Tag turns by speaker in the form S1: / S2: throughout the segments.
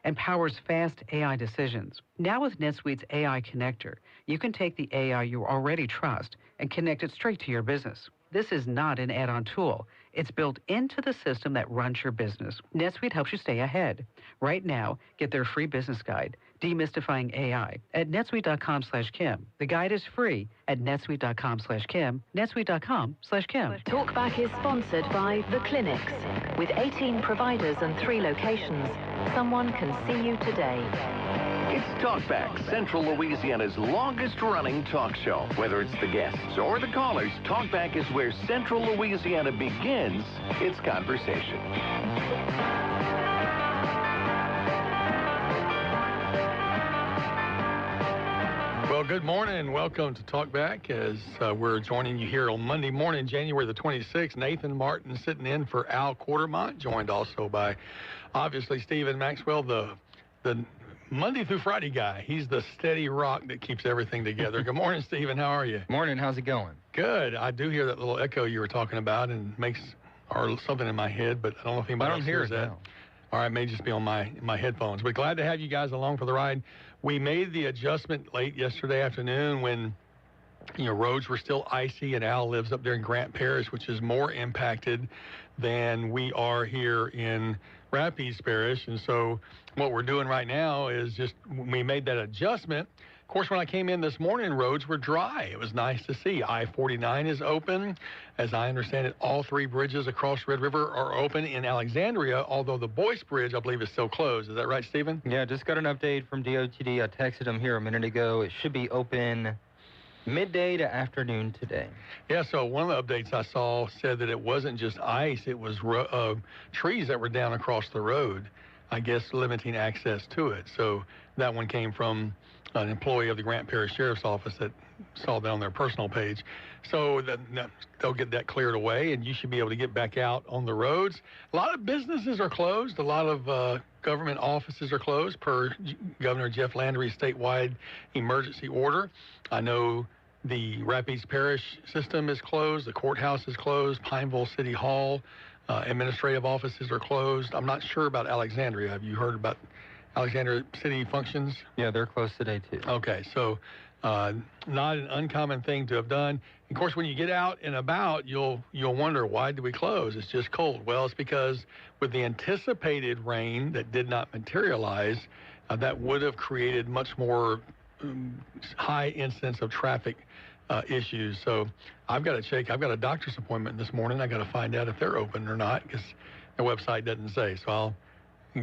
S1: and powers fast AI decisions. Now with NetSuite's AI Connector, you can take the AI you already trust and connect it straight to your business. This is not an add-on tool. It's built into the system that runs your business. NetSuite helps you stay ahead. Right now, get their free business guide, Demystifying AI, at netsuite.com/Kim. The guide is free at netsuite.com/Kim, netsuite.com/Kim.
S2: Talkback is sponsored by The Clinics. With 18 providers and 3 locations, someone can see you today.
S3: It's Talkback, Central Louisiana's longest-running talk show. Whether it's the guests or the callers, Talkback is where Central Louisiana begins its conversation.
S4: Well, good morning. Welcome to Talkback as we're joining you here on Monday morning, January the 26th. Nathan Martin sitting in for Al Quartermont, joined also by, obviously, Stephen Maxwell, the Monday through Friday guy. He's the steady rock that keeps everything together. Good morning, Stephen. How are you?
S5: Morning. How's it going?
S4: Good. I do hear that little echo you were talking about and makes something in my head, but I don't know if anybody else hears that.
S5: Now.
S4: All right, it may just be on my headphones. But glad to have you guys along for the ride. We made the adjustment late yesterday afternoon when, roads were still icy, and Al lives up there in Grant Parish, which is more impacted than we are here in Rapides Parish. And so what we're doing right now is we made that adjustment. Of course, when I came in this morning, roads were dry. It was nice to see. I-49 is open. As I understand it, all 3 bridges across Red River are open in Alexandria, although the Boyce Bridge, I believe, is still closed. Is that right, Stephen?
S5: Yeah, just got an update from DOTD. I texted them here a minute ago. It should be open midday to afternoon today.
S4: Yeah, so one of the updates I saw said that it wasn't just ice, it was trees that were down across the road, I guess limiting access to it. So that one came from an employee of the Grant Parish Sheriff's Office that saw that on their personal page. So they'll get that cleared away, and you should be able to get back out on the roads. A lot of businesses are closed. A lot of government offices are closed per Governor Jeff Landry's statewide emergency order. I know the Rapides Parish system is closed. The courthouse is closed. Pineville City Hall, administrative offices are closed. I'm not sure about Alexandria. Have you heard about Alexandria City functions?
S5: Yeah, they're closed today, too.
S4: Okay, so not an uncommon thing to have done. Of course, when you get out and about, you'll wonder, why did we close? It's just cold. Well, it's because with the anticipated rain that did not materialize, that would have created much more high incidence of traffic issues. So I've got to check. I've got a doctor's appointment this morning. I got to find out if they're open or not because the website doesn't say. So I'll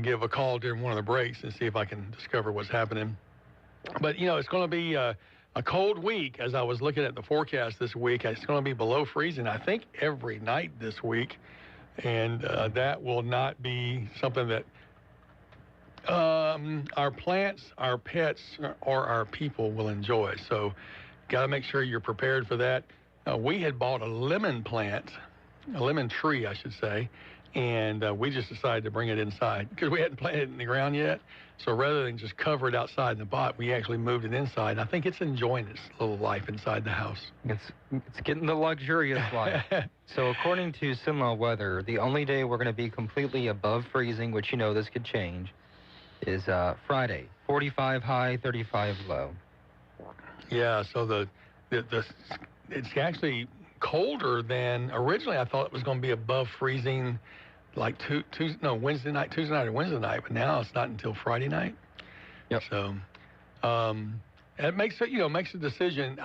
S4: give a call during one of the breaks and see if I can discover what's happening. But, it's going to be a cold week. As I was looking at the forecast this week, it's going to be below freezing, I think, every night this week. And that will not be something that our plants, our pets, or our people will enjoy. So got to make sure you're prepared for that. We had bought a lemon tree, I should say, and we just decided to bring it inside because we hadn't planted it in the ground yet. So rather than just cover it outside in the pot, we actually moved it inside. I think it's enjoying its little life inside the house.
S5: It's getting the luxurious life. So according to Simla Weather, the only day we're going to be completely above freezing, which this could change, is Friday. 45 high, 35 low.
S4: Yeah, so it's actually colder than originally. I thought it was going to be above freezing like Tuesday night or Wednesday night, but now it's not until Friday night.
S5: Yep.
S4: So it makes a decision.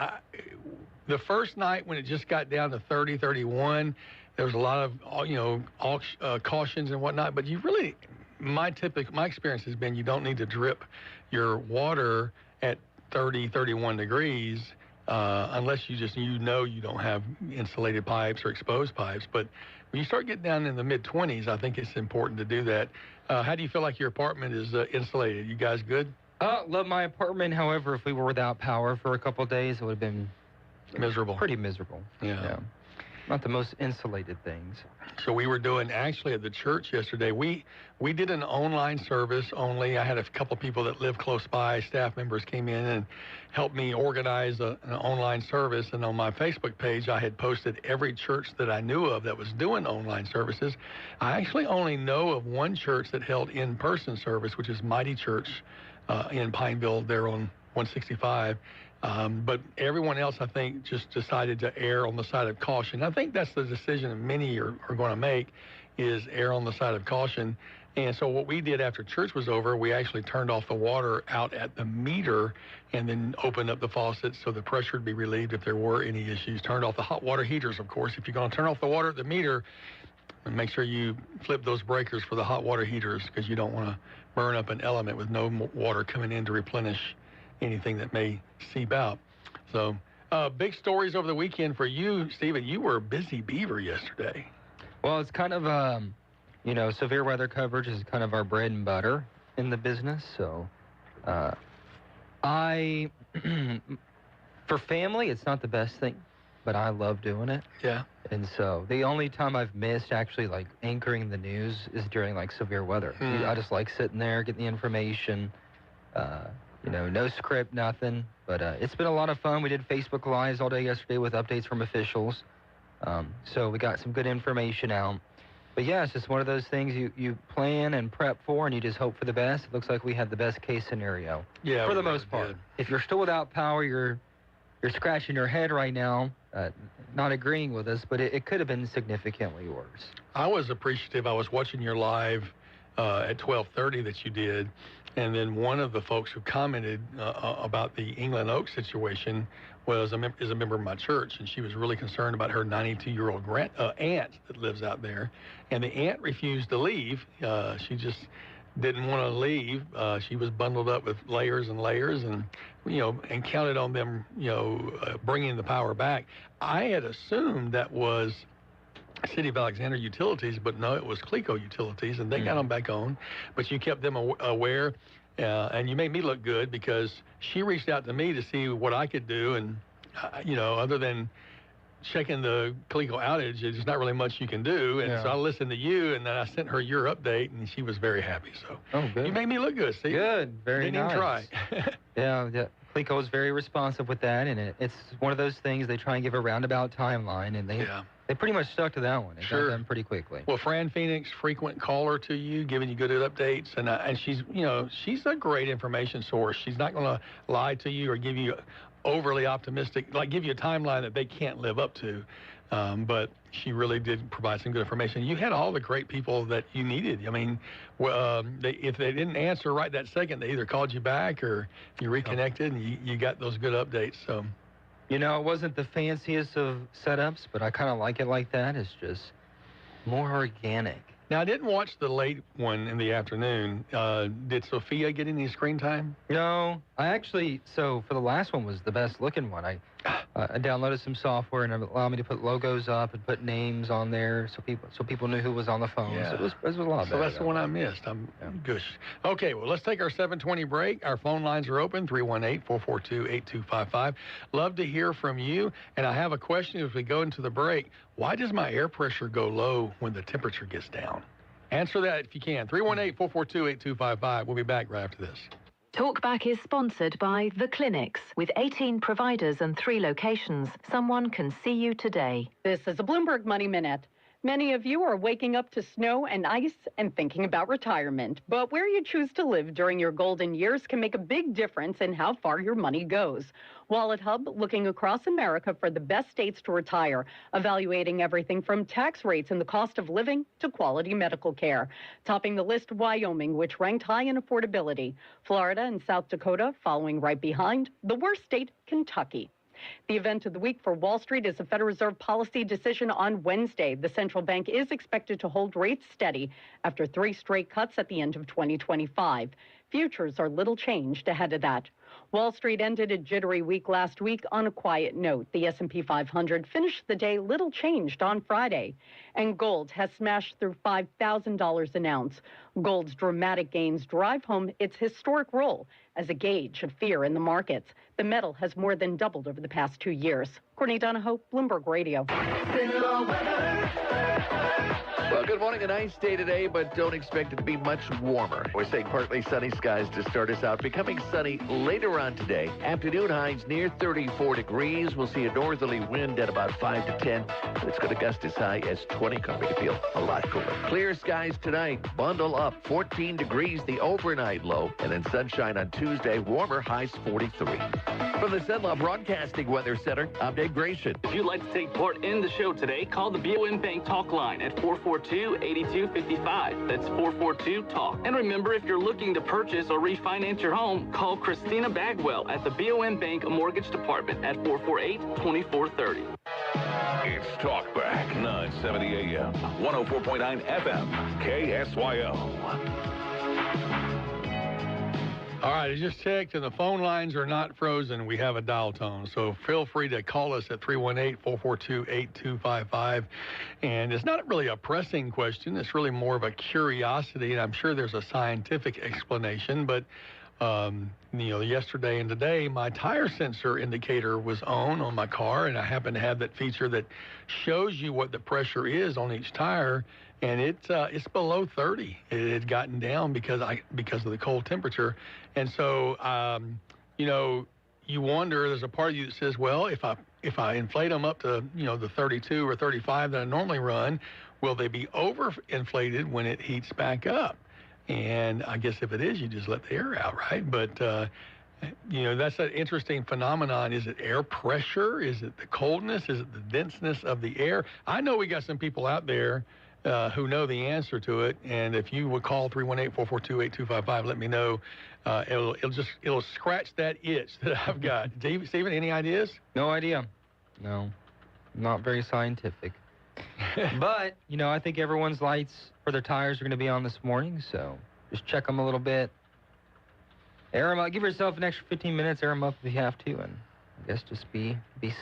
S4: The first night when it just got down to 30, 31, there was a lot of cautions and whatnot, but my experience has been you don't need to drip your water at 30, 31 degrees unless you don't have insulated pipes or exposed pipes. But when you start getting down in the mid-20s, I think it's important to do that. How do you feel like your apartment is insulated? You guys good?
S5: Love my apartment. However, if we were without power for a couple of days, it would have been
S4: miserable.
S5: Pretty miserable.
S4: Yeah.
S5: Not the most insulated things.
S4: So we were doing, actually at the church yesterday, we did an online service only. I had a couple people that live close by, staff members came in and helped me organize an online service. And on my Facebook page, I had posted every church that I knew of that was doing online services. I actually only know of one church that held in-person service, which is Mighty Church in Pineville, there on 165. But everyone else, I think, just decided to err on the side of caution. I think that's the decision that many are going to make, is err on the side of caution. And so what we did after church was over, we actually turned off the water out at the meter and then opened up the faucets so the pressure would be relieved if there were any issues. Turned off the hot water heaters, of course. If you're going to turn off the water at the meter, make sure you flip those breakers for the hot water heaters, because you don't want to burn up an element with no water coming in to replenish anything that may seep out. So big stories over the weekend for you, Stephen. You were a busy beaver yesterday.
S5: Well, it's kind of, you know, severe weather coverage is kind of our bread and butter in the business. So for family, it's not the best thing, but I love doing it.
S4: Yeah.
S5: And so the only time I've missed actually like anchoring the news is during like severe weather. I just like sitting there, getting the information, you know, no script, nothing. But it's been a lot of fun. We did Facebook Lives all day yesterday with updates from officials. So we got some good information out. But yeah, it's just one of those things you plan and prep for, and you just hope for the best. It looks like we had the best case scenario.
S4: Yeah,
S5: for the most part.
S4: did.
S5: If you're still without power, you're scratching your head right now, not agreeing with us, but it could have been significantly worse.
S4: I was appreciative. I was watching your live at 12:30 that you did, and then one of the folks who commented about the England Oaks situation is a member of my church, and she was really concerned about her 92-year-old aunt that lives out there, and the aunt refused to leave. She just didn't want to leave. She was bundled up with layers and layers, and and counted on them, bringing the power back. I had assumed that was City of Alexandria Utilities, but no, it was Cleco Utilities, and they got them back on. But you kept them aware, and you made me look good, because she reached out to me to see what I could do, and other than checking the Cleco outage, there's not really much you can do. And so I listened to you, and then I sent her your update, and she was very happy. So
S5: good.
S4: You made me look good, Steve.
S5: Good, very nice.
S4: Didn't even try.
S5: Yeah, Cleco is very responsive with that, and it's one of those things they try and give a roundabout timeline, and they pretty much stuck to that one. It got done pretty quickly.
S4: Well, Fran Phoenix, frequent caller to you, giving you good updates, and she's she's a great information source. She's not going to lie to you or give you overly optimistic, like give you a timeline that they can't live up to. But she really did provide some good information. You had all the great people that you needed. I mean, if they didn't answer right that second, they either called you back or you reconnected, and you got those good updates. So,
S5: it wasn't the fanciest of setups, but I kind of like it like that. It's just more organic.
S4: Now, I didn't watch the late one in the afternoon. Did Sophia get any screen time?
S5: No, so for the last one was the best looking one. I downloaded some software and it allowed me to put logos up and put names on there so people knew who was on the phone.
S4: Yeah.
S5: So it was a lot better.
S4: So that's the one I missed. Gosh. Okay, well, let's take our 7:20 break. Our phone lines are open, 318-442-8255. Love to hear from you. And I have a question as we go into the break. Why does my air pressure go low when the temperature gets down? Answer that if you can. 318-442-8255. We'll be back right after this.
S2: Talkback is sponsored by The Clinics. With 18 providers and 3 locations, someone can see you today.
S6: This is a Bloomberg Money Minute. Many of you are waking up to snow and ice and thinking about retirement. But where you choose to live during your golden years can make a big difference in how far your money goes. Wallet Hub looking across America for the best states to retire, evaluating everything from tax rates and the cost of living to quality medical care. Topping the list, Wyoming, which ranked high in affordability. Florida and South Dakota following right behind. The worst state, Kentucky. The event of the week for Wall Street is a Federal Reserve policy decision on Wednesday. The central bank is expected to hold rates steady after 3 straight cuts at the end of 2025. Futures are little changed ahead of that. Wall Street ended a jittery week last week on a quiet note. The S&P 500 finished the day little changed on Friday. And gold has smashed through $5,000 an ounce. Gold's dramatic gains drive home its historic role as a gauge of fear in the markets. The metal has more than doubled over the past 2 years. Courtney Donahoe, Bloomberg Radio.
S3: Well, good morning. A nice day today, but don't expect it to be much warmer. We're saying partly sunny skies to start us out. Becoming sunny later on today. Afternoon highs near 34 degrees. We'll see a northerly wind at about 5 to 10. And it's going to gust as high as 20. Going to feel a lot cooler. Clear skies tonight. Bundle up. 14 degrees the overnight low. And then sunshine on Tuesday. Warmer highs 43. From the Cenla Broadcasting Weather Center, I'm Dave Grayson.
S7: If you'd like to take part in the show today, call the BOM Bank talk line at 442-8255. That's 442-TALK. And remember, if you're looking to purchase or refinance your home, call Christina Bagwell at the BOM Bank Mortgage Department at 448-2430.
S8: It's Talkback, 970 AM, 104.9 FM, KSYO.
S4: All right, I just checked, and the phone lines are not frozen. We have a dial tone, so feel free to call us at 318-442-8255. And it's not really a pressing question. It's really more of a curiosity, and I'm sure there's a scientific explanation. But, yesterday and today, my tire sensor indicator was on my car, and I happen to have that feature that shows you what the pressure is on each tire. And it's below 30. It had gotten down because of the cold temperature, and so you wonder. There's a part of you that says, well, if I inflate them up to the 32 or 35 that I normally run, will they be overinflated when it heats back up? And I guess if it is, you just let the air out, right? But that's an interesting phenomenon. Is it air pressure? Is it the coldness? Is it the denseness of the air? I know we got some people out there who know the answer to it, and if you would call 318-442-8255, let me know. It'll scratch that itch that I've got. Stephen, any ideas?
S5: No idea. No, not very scientific. But I think everyone's lights for their tires are going to be on this morning, so just check them a little bit. Air them up. Give yourself an extra 15 minutes. Air them up if you have to, and I guess just be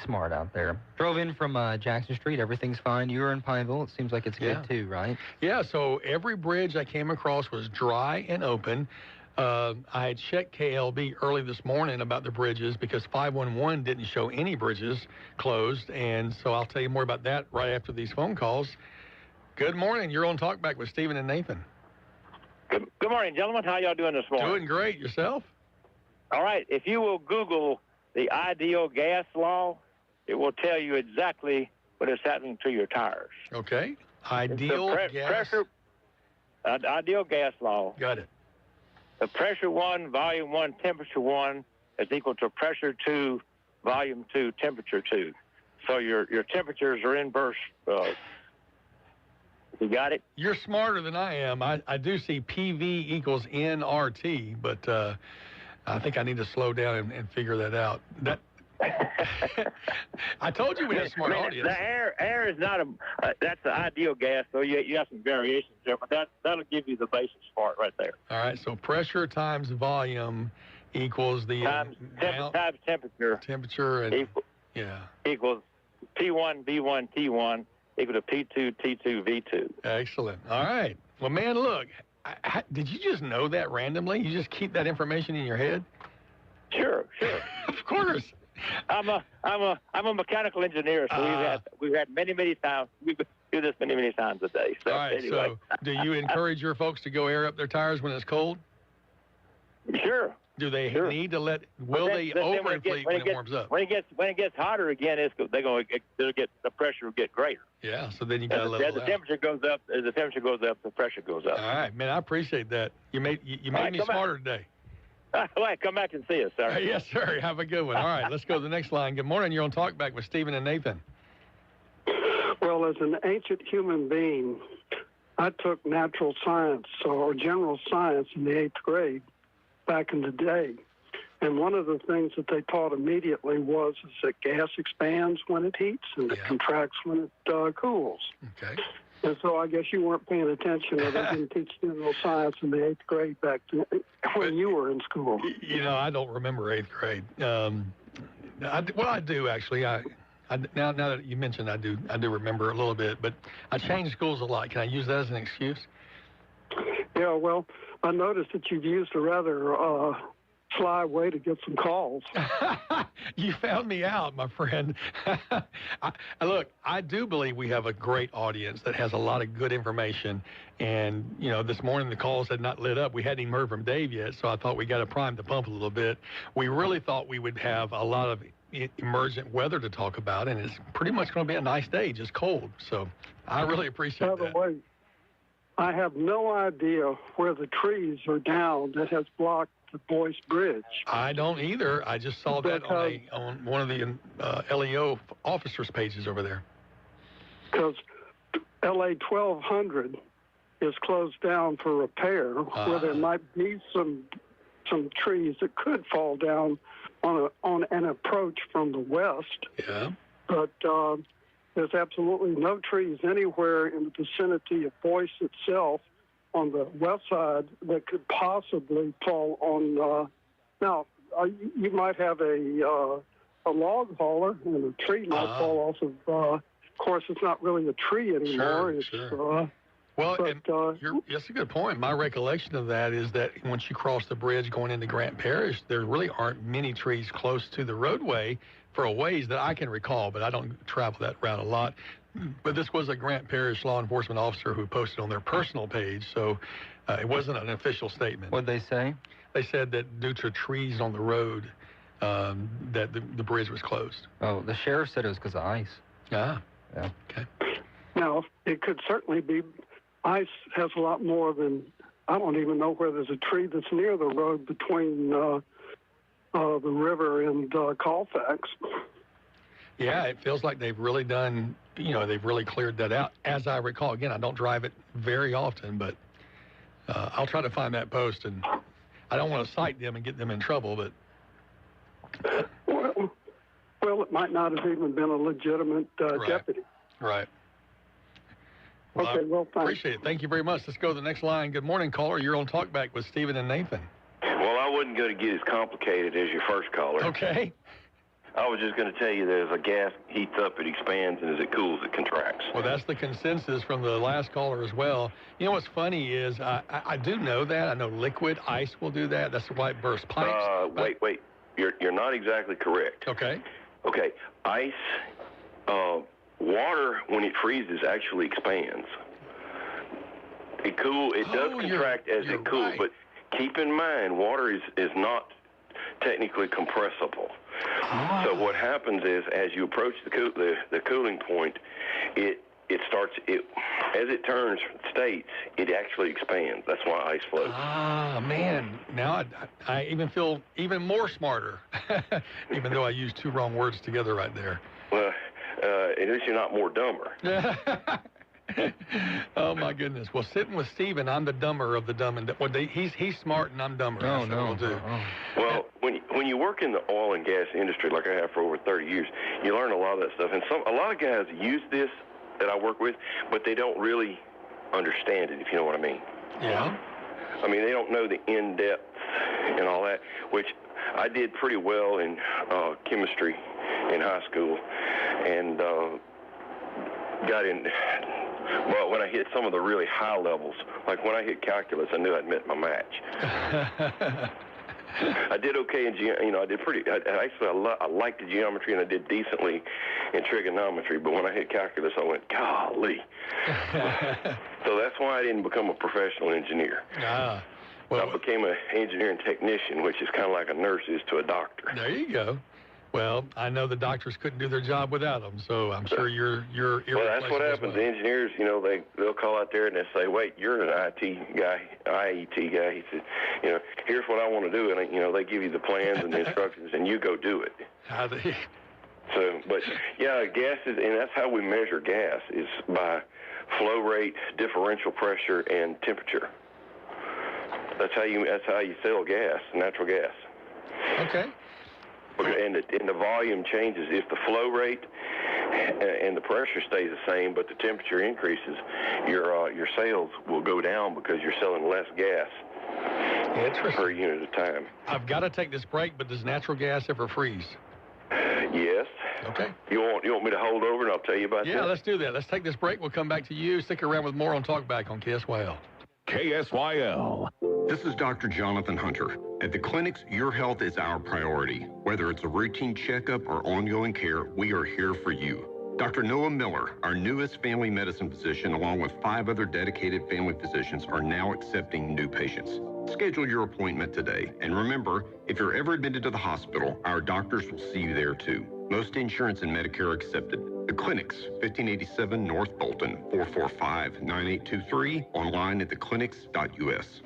S5: smart out there. Drove in from Jackson Street. Everything's fine. You were in Pineville. It seems like it's good too, right?
S4: Yeah, so every bridge I came across was dry and open. I had checked KLB early this morning about the bridges because 511 didn't show any bridges closed. And so I'll tell you more about that right after these phone calls. Good morning. You're on Talkback with Stephen and Nathan.
S9: Good morning, gentlemen. How y'all doing this morning?
S4: Doing great. Yourself?
S9: All right. If you will Google the ideal gas law, it will tell you exactly what is happening to your tires.
S4: Okay. Ideal gas.
S9: Ideal gas law.
S4: Got it.
S9: The pressure 1, volume 1, temperature 1 is equal to pressure 2, volume 2, temperature 2. So your temperatures are inverse. You got it?
S4: You're smarter than I am. I do see PV equals nRT, but I think I need to slow down and figure that out. I told you we had a smart audience.
S9: The air is not that's the ideal gas, so you have some variations there, but that'll give you the basis for it right there.
S4: All right, so pressure times volume equals the
S9: times temperature.
S4: Temperature and
S9: equals P1 V1 T1 equal to P2 T2 V2.
S4: Excellent. All right. Well, man, look, did you just know that randomly? You just keep that information in your head?
S9: Sure.
S4: Of course.
S9: I'm a mechanical engineer, so we've had many times. We do this many times a day. So
S4: all right.
S9: Anyway.
S4: So, do you encourage your folks to go air up their tires when it's cold?
S9: Sure.
S4: Do they need to let? Will they overinflate when it warms up?
S9: When it gets hotter again, the pressure will get greater.
S4: Yeah. So then you got to let it out.
S9: As the temperature goes up, the pressure goes up.
S4: All right, man. I appreciate that. You made me smarter today.
S9: All right, come back and see us, sir.
S4: Yes, sir. Have a good one. All right, let's go to the next line. Good morning. You're on Talkback with Stephen and Nathan.
S10: Well, as an ancient human being, I took natural science or general science in the 8th grade back in the day. And one of the things that they taught immediately was that gas expands when it heats and it contracts when it cools.
S4: Okay.
S10: And so I guess you weren't paying attention, or they didn't teach general science in the 8th grade back when you were in school.
S4: I don't remember 8th grade. I do actually. Now that you mentioned, I do remember a little bit, but I changed schools a lot. Can I use that as an excuse?
S10: Yeah. Well, I noticed that you've used a rather sly way to get some calls.
S4: You found me out, my friend. Look, I do believe we have a great audience that has a lot of good information. And, you know, this morning the calls had not lit up. We hadn't even heard from Dave yet, so I thought we got to prime the pump a little bit. We really thought we would have a lot of emergent weather to talk about, and it's pretty much going to be a nice day, just cold. So I really appreciate that.
S10: By the way, I have no idea where the trees are down that has blocked the Boyce Bridge.
S4: I don't either. I just saw that on one of the LEO officers' pages over there.
S10: Because LA 1200 is closed down for repair, where there might be some trees that could fall down on an approach from the west.
S4: Yeah.
S10: But there's absolutely no trees anywhere in the vicinity of Boyce itself on the west side that could possibly fall on. Now, you might have a log hauler, and a tree might fall off of course, it's not really a tree anymore.
S4: Sure. Well, that's a good point. My recollection of that is that once you cross the bridge going into Grant Parish, there really aren't many trees close to the roadway for a ways that I can recall, but I don't travel that route a lot. But this was a Grant Parish law enforcement officer who posted on their personal page, so it wasn't an official statement.
S5: What'd they say?
S4: They said that due to trees on the road, that the bridge was closed.
S5: Oh, the sheriff said it was because of ice.
S4: Ah.
S5: Yeah.
S4: Okay.
S10: Now, it could certainly be. Ice has a lot more than, I don't even know where there's a tree that's near the road between the river and Colfax.
S4: Yeah, it feels like they've really done, they've really cleared that out. As I recall, again, I don't drive it very often, but I'll try to find that post, and I don't want to cite them and get them in trouble, but...
S10: Well, it might not have even been a legitimate deputy.
S4: Right.
S10: Okay, well, thanks.
S4: Appreciate it. Thank you very much. Let's go to the next line. Good morning, caller. You're on Talkback with Stephen and Nathan.
S11: Well, I wasn't going to get as complicated as your first caller.
S4: Okay.
S11: I was just going to tell you that as a gas heats up, it expands, and as it cools, it contracts.
S4: Well, that's the consensus from the last caller as well. You know what's funny is I do know that. I know liquid ice will do that. That's why it bursts pipes.
S11: Wait. You're not exactly correct.
S4: Okay.
S11: Okay. Ice, water, when it freezes, actually expands. It does contract as it cools,
S4: right.
S11: But keep in mind, water is not technically compressible. So what happens is, as you approach the cooling point, it starts, as it turns states, it actually expands. That's why ice floats.
S4: Ah, man. Now I even feel even more smarter, even though I used two wrong words together right there.
S11: Well, at least you're not more dumber.
S4: Oh, my goodness. Well, sitting with Steven, I'm the dumber of the dumb. And he's smart and I'm dumber.
S5: Oh, no.
S11: Well, when you work in the oil and gas industry like I have for over 30 years, you learn a lot of that stuff. And a lot of guys use this that I work with, but they don't really understand it, if you know what I mean.
S4: Yeah.
S11: I mean, they don't know the in-depth and all that, which I did pretty well in chemistry in high school, and got in. Well, when I hit some of the really high levels, like when I hit calculus, I knew I'd met my match. I did okay in I did pretty. I liked the geometry, and I did decently in trigonometry. But when I hit calculus, I went, golly. So that's why I didn't become a professional engineer.
S4: Well,
S11: I became an engineering technician, which is kind of like a nurse is to a doctor.
S4: There you go. Well, I know the doctors couldn't do their job without them, so I'm sure you're
S11: Well, that's what happens. The engineers, they'll call out there and they'll say, "Wait, you're an IET guy." He said, "Here's what I want to do," and they give you the plans and the instructions, and you go do it. So, but yeah, gas is, and that's how we measure gas is by flow rate, differential pressure, and temperature. That's how you sell gas, natural gas.
S4: Okay.
S11: And the volume changes. If the flow rate and the pressure stays the same, but the temperature increases, your sales will go down because you're selling less gas per unit of time.
S4: I've got to take this break, but does natural gas ever freeze?
S11: Yes.
S4: Okay.
S11: You want me to hold over and I'll tell you about that?
S4: Yeah, let's do that. Let's take this break. We'll come back to you. Stick around with more on Talkback on KSYL.
S8: KSYL.
S12: This is Dr. Jonathan Hunter. At the clinics, your health is our priority. Whether it's a routine checkup or ongoing care, we are here for you. Dr. Noah Miller, our newest family medicine physician, along with 5 other dedicated family physicians, are now accepting new patients. Schedule your appointment today. And remember, if you're ever admitted to the hospital, our doctors will see you there too. Most insurance and Medicare are accepted. The clinics, 1587 North Bolton, 445-9823, online at theclinics.us.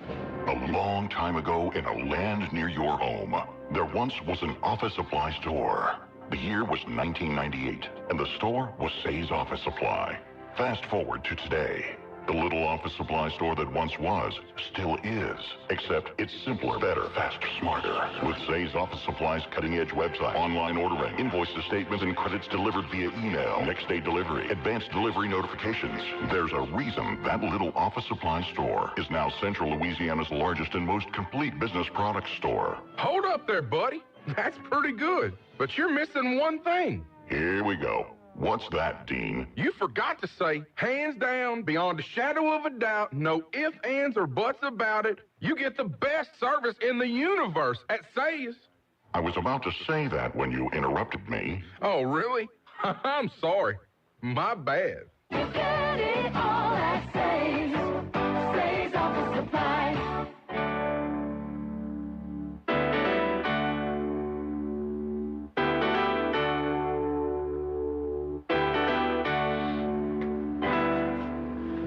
S13: A long time ago in a land near your home, there once was an office supply store. The year was 1998, and the store was Say's Office Supply. Fast forward to today. The little office supply store that once was, still is. Except it's simpler, better, faster, smarter. With Say's Office Supply's cutting-edge website, online ordering, invoices, statements, and credits delivered via email, next-day delivery, advanced delivery notifications. There's a reason that little office supply store is now Central Louisiana's largest and most complete business product store.
S14: Hold up there, buddy. That's pretty good. But you're missing one thing.
S13: Here we go. What's that, Dean?
S14: You forgot to say, hands down, beyond a shadow of a doubt, no ifs, ands, or buts about it, you get the best service in the universe at Say's.
S13: I was about to say that when you interrupted me.
S14: Oh, really? I'm sorry. My bad.
S15: You get it all at Say's. Say's Office Supply.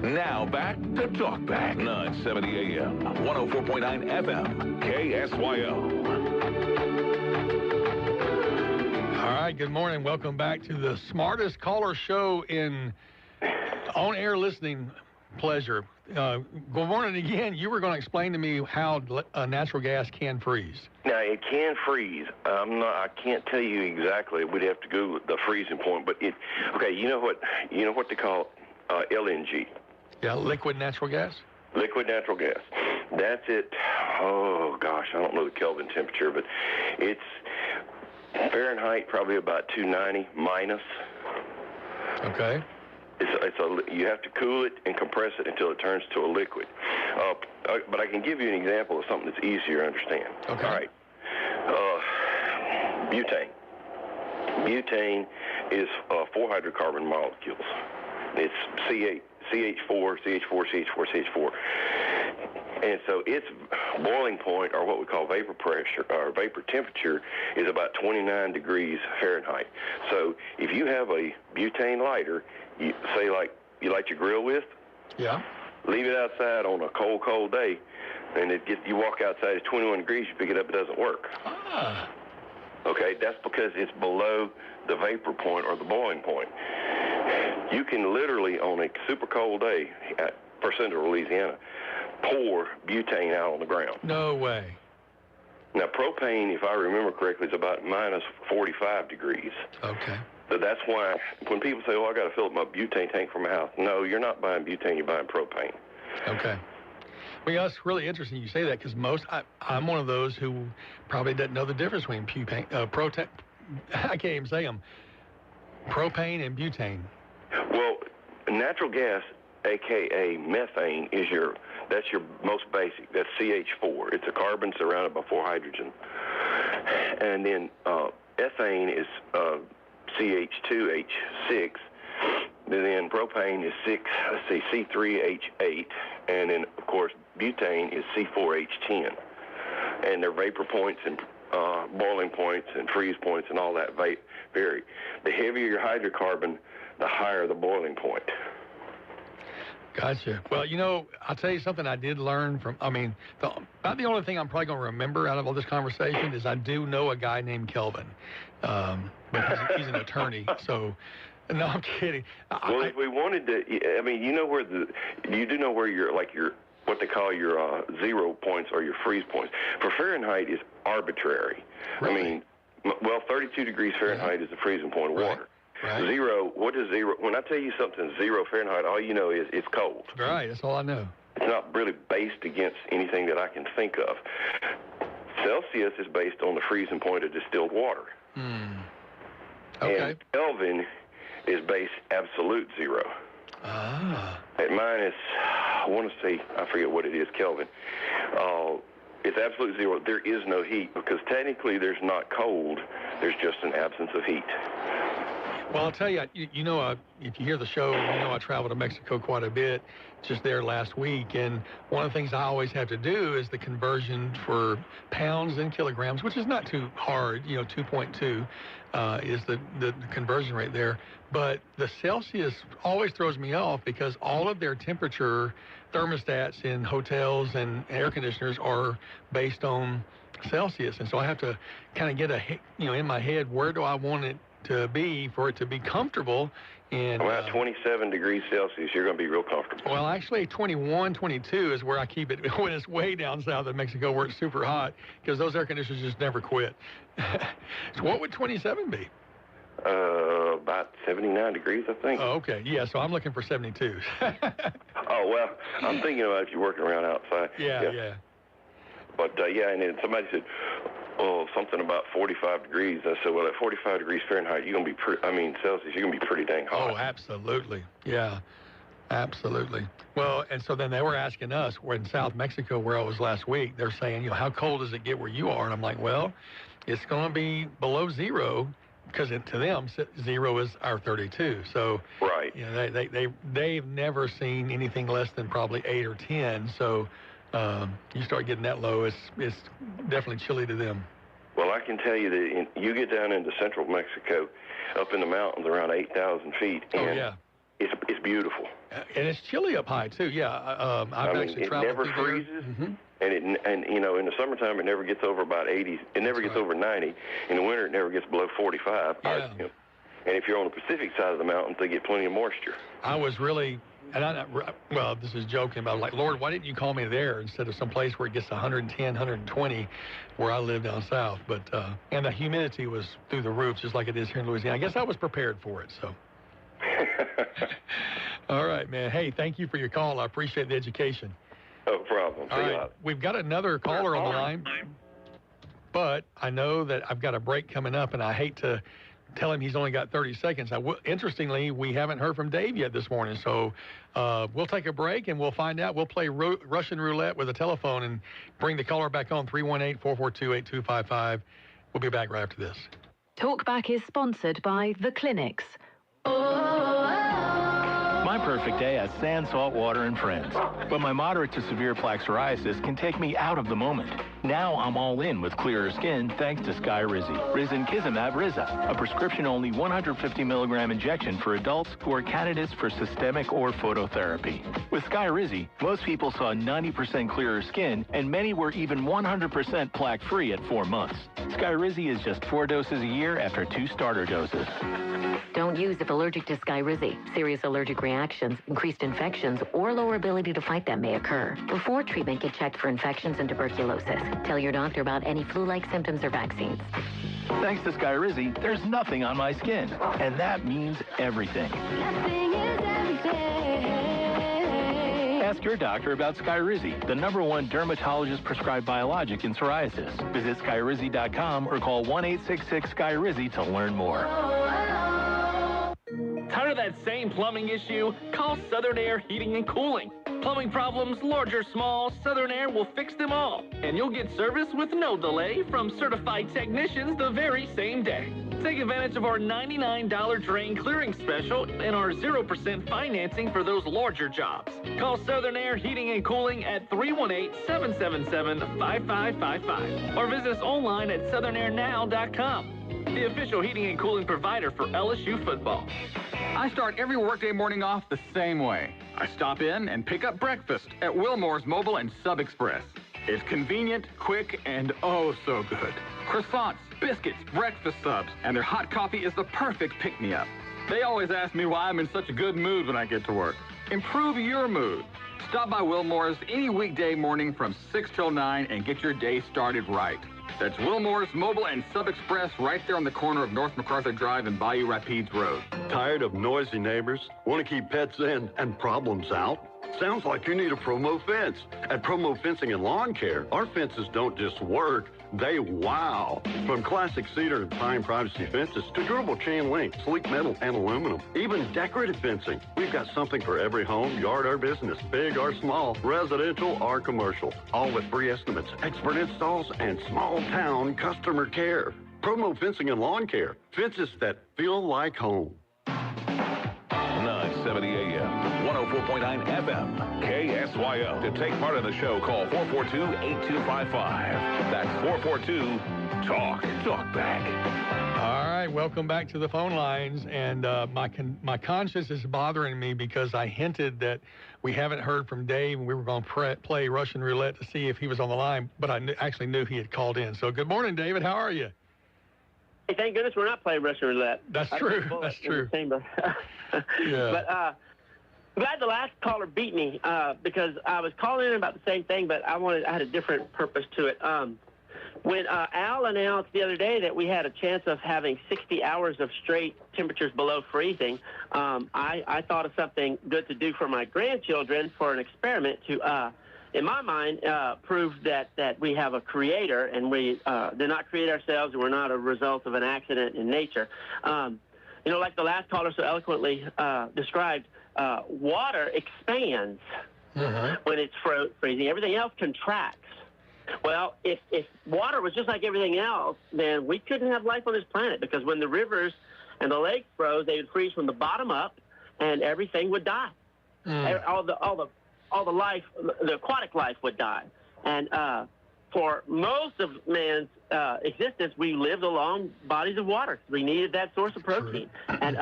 S8: Now back to Talk Back. 970 AM, 104.9 FM, KSYO.
S4: All right, good morning. Welcome back to the smartest caller show in on-air listening pleasure. Good morning again. You were going to explain to me how natural gas can freeze.
S11: Now, it can freeze. I can't tell you exactly. We'd have to Google the freezing point. But okay, you know what they call LNG.
S4: Yeah, liquid natural gas?
S11: Liquid natural gas. That's it. Oh, gosh, I don't know the Kelvin temperature, but it's Fahrenheit, probably about 290 minus.
S4: Okay.
S11: You have to cool it and compress it until it turns to a liquid. But I can give you an example of something that's easier to understand.
S4: Okay.
S11: All right. Butane. Butane is 4 hydrocarbon molecules. It's CH4, CH4, CH4, CH4. And so its boiling point, or what we call vapor pressure, or vapor temperature, is about 29 degrees Fahrenheit. So if you have a butane lighter, you light your grill with,
S4: yeah,
S11: leave it outside on a cold, cold day, and you walk outside, it's 21 degrees, you pick it up, it doesn't work.
S4: Ah.
S11: Okay, that's because it's below the vapor point or the boiling point. You can literally, on a super cold day for central Louisiana, pour butane out on the ground.
S4: No way.
S11: Now, propane, if I remember correctly, is about minus 45 degrees.
S4: Okay.
S11: So that's why when people say, I got to fill up my butane tank for my house. No, you're not buying butane, you're buying propane.
S4: Okay. Well, yeah, it's really interesting you say that because I'm one of those who probably doesn't know the difference between I can't even say them, propane and butane.
S11: Well, natural gas, a.k.a. methane, that's your most basic. That's CH4. It's a carbon surrounded by 4 hydrogen. And then ethane is CH2H6. And then propane is C3H8. And then, of course, butane is C4H10. And their vapor points and boiling points and freeze points and all that vary. The heavier your hydrocarbon, the higher the boiling point.
S4: Gotcha. Well, I'll tell you something I did learn from, about the only thing I'm probably going to remember out of all this conversation is I do know a guy named Kelvin. But he's an attorney, so, no, I'm kidding.
S11: Well, if we wanted to, you do know where your what they call your 0 points or your freeze points. For Fahrenheit is arbitrary.
S4: Really?
S11: 32 degrees Fahrenheit is the freezing point of water.
S4: Right.
S11: Zero, what is zero? When I tell you something's 0 Fahrenheit, all you know is it's cold.
S4: Right, that's all I know.
S11: It's not really based against anything that I can think of. Celsius is based on the freezing point of distilled water.
S4: Okay.
S11: And Kelvin is based absolute 0.
S4: Ah.
S11: At minus, I want to say, I forget what it is, Kelvin. It's absolute zero. There is no heat because technically there's not cold. There's just an absence of heat.
S4: Well, I'll tell you, you know, if you hear the show, you know I travel to Mexico quite a bit, just there last week. And one of the things I always have to do is the conversion for pounds and kilograms, which is not too hard, you know, 2.2 is the conversion rate there. But the Celsius always throws me off because all of their temperature thermostats in hotels and air conditioners are based on Celsius. And so I have to kind of get in my head, where do I want it to be for it to be comfortable? And
S11: about 27 degrees Celsius, you're going to be real comfortable.
S4: Well, actually 21, 22 is where I keep it when it's way down south of Mexico where it's super hot, because those air conditioners just never quit. So what would 27 be?
S11: About 79 degrees, I think.
S4: Oh, okay. Yeah, so I'm looking for 72.
S11: Oh, well, I'm thinking about if you're working around outside.
S4: Yeah.
S11: But, yeah, and then somebody said, something about 45 degrees. I said, well, at 45 degrees Fahrenheit, you're going to be Celsius, you're going to be pretty dang hot.
S4: Oh, absolutely. Yeah, absolutely. Well, and so then they were asking us, we're in South Mexico where I was last week, they're saying, how cold does it get where you are? And I'm like, well, it's going to be below zero, because to them, zero is our 32. So
S11: right.
S4: They've never seen anything less than probably 8 or 10. So you start getting that low, it's definitely chilly to them.
S11: Well, I can tell you that you get down into central Mexico, up in the mountains around 8,000 feet, and it's beautiful.
S4: And it's chilly up high too. Yeah, I've actually traveled
S11: through there. It never freezes, and in the summertime it never gets over about 80. It never gets over 90. In the winter it never gets below 45.
S4: Yeah.
S11: And if you're on the Pacific side of the mountains, they get plenty of moisture.
S4: I was really. And this is joking about, like, Lord, why didn't you call me there instead of some place where it gets 110, 120 where I live down south? But, and the humidity was through the roof, just like it is here in Louisiana. I guess I was prepared for it, so. All right, man. Hey, thank you for your call. I appreciate the education.
S11: No problem.
S4: All right. We've got another caller on the line, but I know that I've got a break coming up, and I hate to tell him he's only got 30 seconds. Interestingly, we haven't heard from Dave yet this morning, so we'll take a break and we'll find out. We'll play Russian roulette with a telephone and bring the caller back on, 318-442-8255. We'll be back right after this.
S2: Talkback is sponsored by The Clinics.
S16: My perfect day has sand, salt water, and friends. But my moderate to severe plaque psoriasis can take me out of the moment. Now I'm all in with clearer skin thanks to Skyrizi. Risankizumab Riza, a prescription-only 150 milligram injection for adults who are candidates for systemic or phototherapy. With Skyrizi, most people saw 90% clearer skin, and many were even 100% plaque-free at 4 months. Skyrizi is just 4 doses a year after 2 starter doses.
S2: Don't use if allergic to Skyrizi. Serious allergic reactions, increased infections, or lower ability to fight them may occur. Before treatment, get checked for infections and tuberculosis. Tell your doctor about any flu-like symptoms or vaccines.
S16: Thanks to Skyrizi, there's nothing on my skin. And that means everything.
S15: Nothing is everything.
S16: Ask your doctor about Skyrizi, the #1 dermatologist-prescribed biologic in psoriasis. Visit Skyrizi.com or call 1-866-SKYRIZI to learn more.
S7: Tired of that same plumbing issue? Call Southern Air Heating and Cooling. Plumbing problems, large or small, Southern Air will fix them all. And you'll get service with no delay from certified technicians the very same day. Take advantage of our $99 drain clearing special and our 0% financing for those larger jobs. Call Southern Air Heating and Cooling at 318-777-5555 or visit us online at southernairnow.com. The official heating and cooling provider for LSU football.
S17: I start every workday morning off the same way. I stop in and pick up breakfast at Wilmore's Mobile and Sub Express. It's convenient, quick, and oh so good. Croissants, biscuits, breakfast subs, and their hot coffee is the perfect pick-me-up. They always ask me why I'm in such a good mood when I get to work. Improve your mood. Stop by Wilmore's any weekday morning from 6 till 9 and get your day started right. That's Wilmore's Mobile and Sub Express right there on the corner of North MacArthur Drive and Bayou Rapides Road.
S18: Tired of noisy neighbors? Want to keep pets in and problems out? Sounds like you need a Promo fence. At Promo Fencing and Lawn Care, our fences don't just work, they wow. From classic cedar and pine privacy fences to durable chain link, sleek metal, and aluminum. Even decorative fencing. We've got something for every home, yard, or business, big or small, residential or commercial. All with free estimates, expert installs, and small town customer care. Promo Fencing and Lawn Care. Fences that feel like home.
S8: 970 AM, 104.9 FM, KSYO. To take part in the show, call 442-8255. That's 442-TALK. Talk back.
S4: All right, welcome back to the phone lines. And my conscience is bothering me because I hinted that we haven't heard from Dave, and we were going to play Russian roulette to see if he was on the line, but I actually knew he had called in. So good morning, David. How are you?
S19: Hey, thank goodness we're not playing Russian roulette.
S4: That's true. That's true.
S19: Yeah. But I'm glad the last caller beat me because I was calling in about the same thing, but I had a different purpose to it. When Al announced the other day that we had a chance of having 60 hours of straight temperatures below freezing, I thought of something good to do for my grandchildren for an experiment to, in my mind, prove that we have a creator and we did not create ourselves and we're not a result of an accident in nature. You know, like the last caller so eloquently described, water expands when it's freezing. Everything else contracts. Well, if water was just like everything else, then we couldn't have life on this planet because when the rivers and the lakes froze, they would freeze from the bottom up, and everything would die. All the life, the aquatic life would die. And for most of man's existence, we lived along bodies of water. We needed that source of protein. And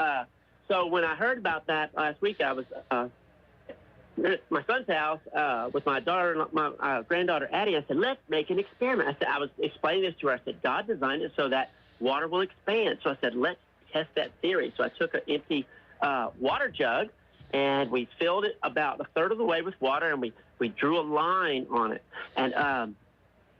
S19: so when I heard about that last week, I was at my son's house with my daughter, my granddaughter Addie. I said, let's make an experiment. I was explaining this to her. I said, God designed it so that water will expand. So I said, let's test that theory. So I took an empty water jug, and we filled it about a third of the way with water, and we drew a line on it. And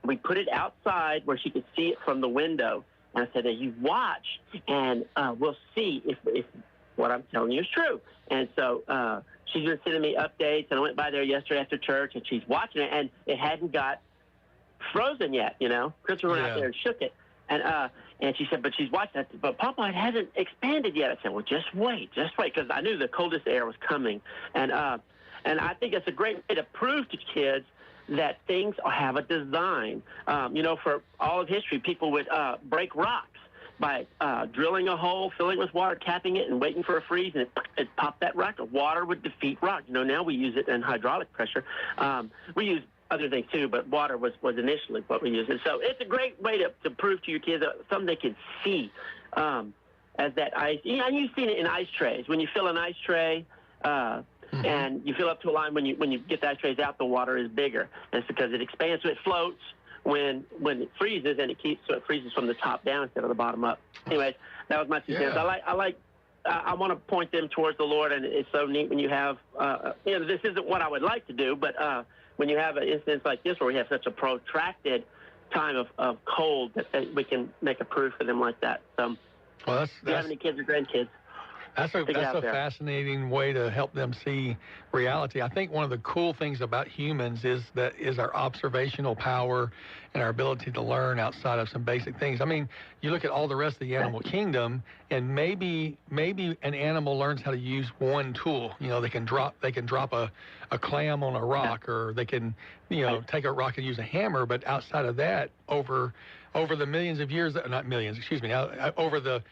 S19: we put it outside where she could see it from the window. And I said, you watch, and we'll see if what I'm telling you is true. And so she's been sending me updates, and I went by there yesterday after church, and she's watching it, and it hadn't got frozen yet, you know. Christopher went out there and shook it. And she said, but she's watching it. But Papa, it hasn't expanded yet. I said, well, just wait, because I knew the coldest air was coming. And I think it's a great way to prove to kids that things have a design. You know, for all of history, people would break rocks by drilling a hole, filling it with water, capping it, and waiting for a freeze, and it popped that rock. Water would defeat rock. You know, now we use it in hydraulic pressure. We use other things too, but water was initially what we used. And so it's a great way to prove to your kids something they can see as that ice. You know, you've seen it in ice trays. When you fill an ice tray and you fill up to a line, when you get the ice trays out, the water is bigger. And it's because it expands, so it floats when it freezes, and it freezes from the top down instead of the bottom up. Anyways, that was my 2 cents. I want to point them towards the Lord, and it's so neat when you have, you know, this isn't what I would like to do, but when you have an instance like this where we have such a protracted time of cold, that we can make a proof for them like that. So, if you have any kids or grandkids,
S4: That's a fascinating way to help them see reality. I think one of the cool things about humans is our observational power and our ability to learn outside of some basic things. I mean, you look at all the rest of the animal kingdom, and maybe an animal learns how to use one tool. You know, they can drop a clam on a rock, or they can, you know, take a rock and use a hammer. But outside of that, over the millions of years, not millions, excuse me, over the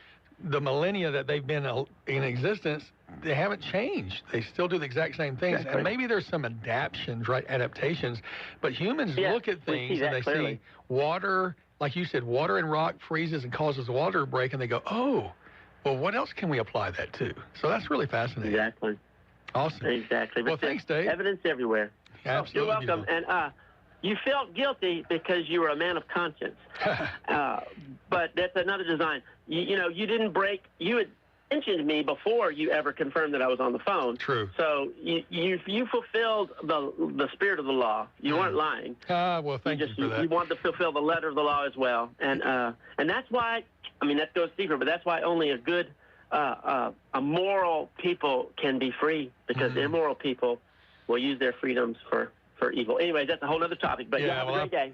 S4: millennia that they've been in existence, they haven't changed. They still do the exact same things. Exactly. And maybe there's some adaptations, but humans look at things and they see water, like you said, water and rock freezes and causes water to break, and they go, oh, well, what else can we apply that to? So that's really fascinating.
S19: Exactly.
S4: Awesome.
S19: Exactly.
S4: Well, thanks, Dave.
S19: Evidence everywhere.
S4: Absolutely.
S19: You're welcome. And you felt guilty because you were a man of conscience. But that's another design. You know, you didn't break. You had mentioned to me before you ever confirmed that I was on the phone. True. So you fulfilled the spirit of the law. You weren't lying.
S4: Well, thank you for that.
S19: You wanted to fulfill the letter of the law as well. And that's why, I mean, that goes deeper, but that's why only a good, a moral people can be free, because immoral people will use their freedoms for evil. Anyway, that's a whole other topic, but have a great day.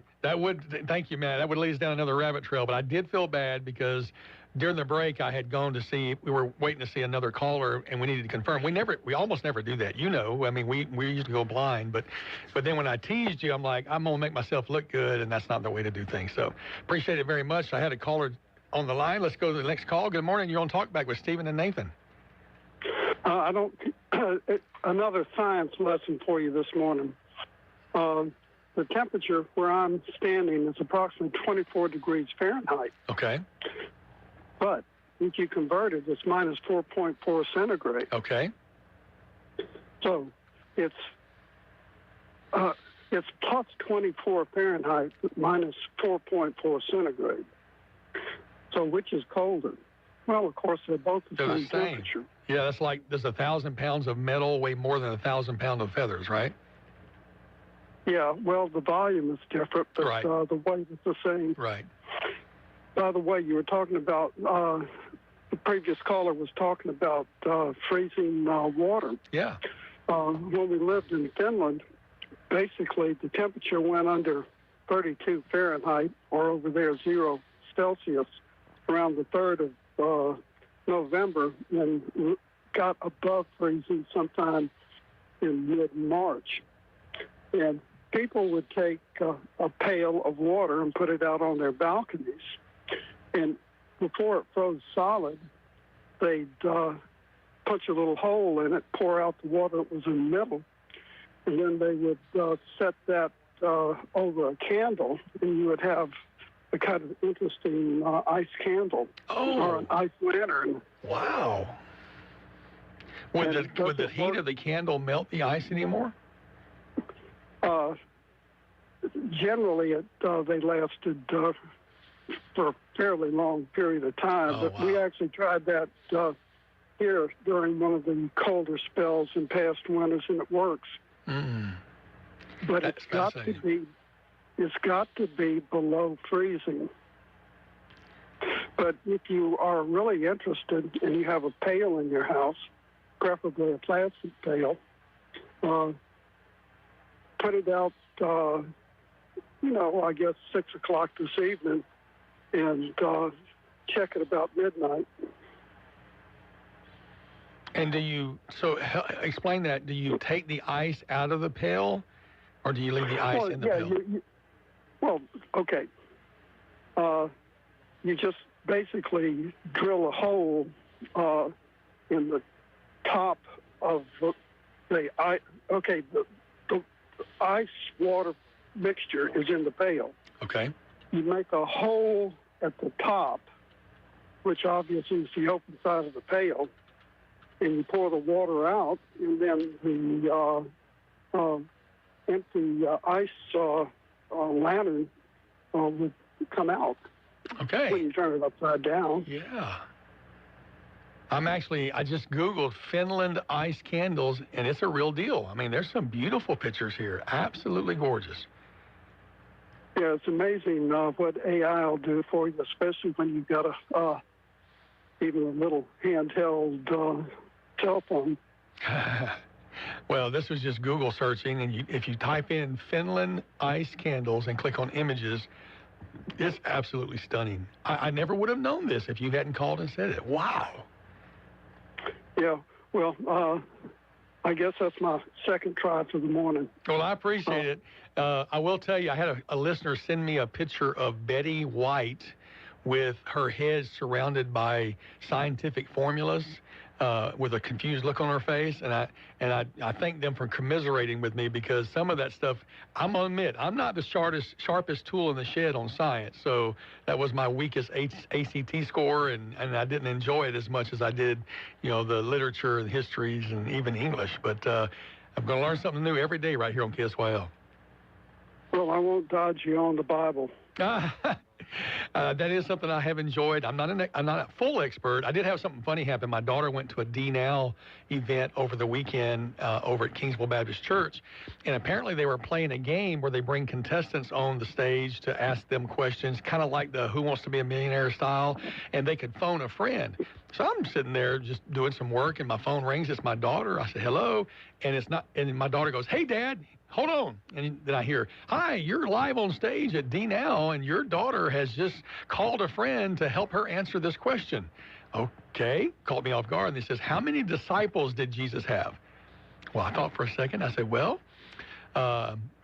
S4: Thank you, man. That would lead us down another rabbit trail, but I did feel bad because during the break I had gone to see, we were waiting to see another caller and we needed to confirm. We almost never do that. I mean, we usually go blind, but then when I teased you, I'm like, I'm going to make myself look good, and that's not the way to do things. So appreciate it very much. I had a caller on the line. Let's go to the next call. Good morning. You're on Talkback with Stephen and Nathan.
S10: Another science lesson for you this morning. The temperature where I'm standing is approximately 24 degrees Fahrenheit.
S4: Okay.
S10: But if you convert it, it's minus 4.4 centigrade.
S4: Okay.
S10: So it's plus 24 Fahrenheit, but minus 4.4 centigrade. So which is colder? Well, of course, they're both the same temperature.
S4: Yeah, that's like there's 1,000 pounds of metal weigh more than 1,000 pounds of feathers, right?
S10: Yeah, well, the volume is different, but the weight is the same.
S4: Right.
S10: By the way, you were talking about, the previous caller was talking about freezing water.
S4: Yeah.
S10: When we lived in Finland, basically the temperature went under 32 Fahrenheit, or over there 0 Celsius, around the 3rd of November, and got above freezing sometime in mid-March. And people would take a pail of water and put it out on their balconies. And before it froze solid, they'd punch a little hole in it, pour out the water that was in the middle, and then they would set that over a candle, and you would have a kind of interesting ice candle or an ice lantern.
S4: Wow. Would the heat of the candle melt the ice anymore?
S10: Generally, they lasted for a fairly long period of time, but we actually tried that here during one of the colder spells in past winters, and it works. But it's got to be below freezing. But if you are really interested and you have a pail in your house, preferably a plastic pail, put it out, I guess 6 o'clock this evening, and check it about midnight.
S4: And explain that, do you take the ice out of the pail, or do you leave the ice in the pail?
S10: Okay. You just basically drill a hole in the top of the ice. Okay, the ice water mixture is in the pail.
S4: Okay.
S10: You make a hole at the top, which obviously is the open side of the pail, and you pour the water out, and then the empty ice lantern would come out.
S4: Okay.
S10: When you turn it upside down.
S4: Yeah. I just Googled Finland ice candles, and it's a real deal. I mean, there's some beautiful pictures here. Absolutely gorgeous.
S10: Yeah, it's amazing what AI will do for you, especially when you've got even a little handheld cell phone.
S4: Well, this was just Google searching, and if you type in Finland ice candles and click on images, it's absolutely stunning. I never would have known this if you hadn't called and said it. Wow.
S10: Yeah, well, I guess that's my second try for the morning.
S4: Well, I appreciate it. I will tell you, I had a listener send me a picture of Betty White with her head surrounded by scientific formulas, with a confused look on her face, and I thank them for commiserating with me, because some of that stuff, I'm gonna admit, I'm not the sharpest tool in the shed on science, so that was my weakest ACT score, and I didn't enjoy it as much as I did, the literature, the histories, and even English. But I'm gonna learn something new every day right here on KSYL.
S10: Well, I won't dodge you on the Bible.
S4: That is something I have enjoyed. I'm not a full expert. I did have something funny happen. My daughter went to a D-Now event over the weekend over at Kingsville Baptist Church, and apparently they were playing a game where they bring contestants on the stage to ask them questions, kind of like the Who Wants to Be a Millionaire style, and they could phone a friend. So I'm sitting there just doing some work, and my phone rings. It's my daughter. I say, hello, and it's not. And my daughter goes, hey, Dad. Hold on. And then I hear, hi, you're live on stage at D-Now, and your daughter has just called a friend to help her answer this question. Okay. Caught me off guard. And he says, how many disciples did Jesus have? Well, I thought for a second. I said, well,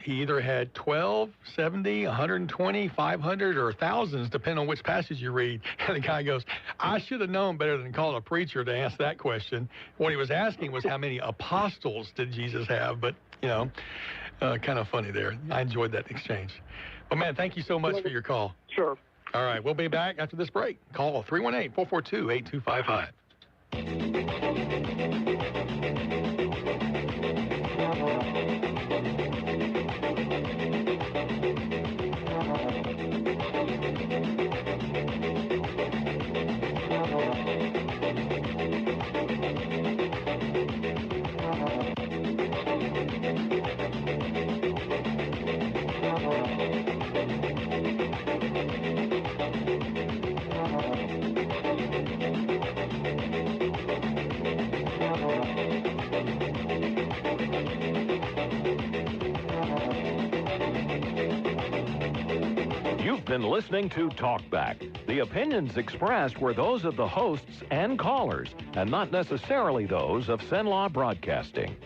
S4: he either had 12, 70, 120, 500, or thousands, depending on which passage you read. And the guy goes, I should have known better than call a preacher to ask that question. What he was asking was how many apostles did Jesus have? But, you know, kind of funny there. I enjoyed that exchange. Well, man, thank you so much for your call.
S10: Sure.
S4: All right, we'll be back after this break. Call 318-442-8255.
S8: You've been listening to Talkback. The opinions expressed were those of the hosts and callers, and not necessarily those of Cenlaw Broadcasting.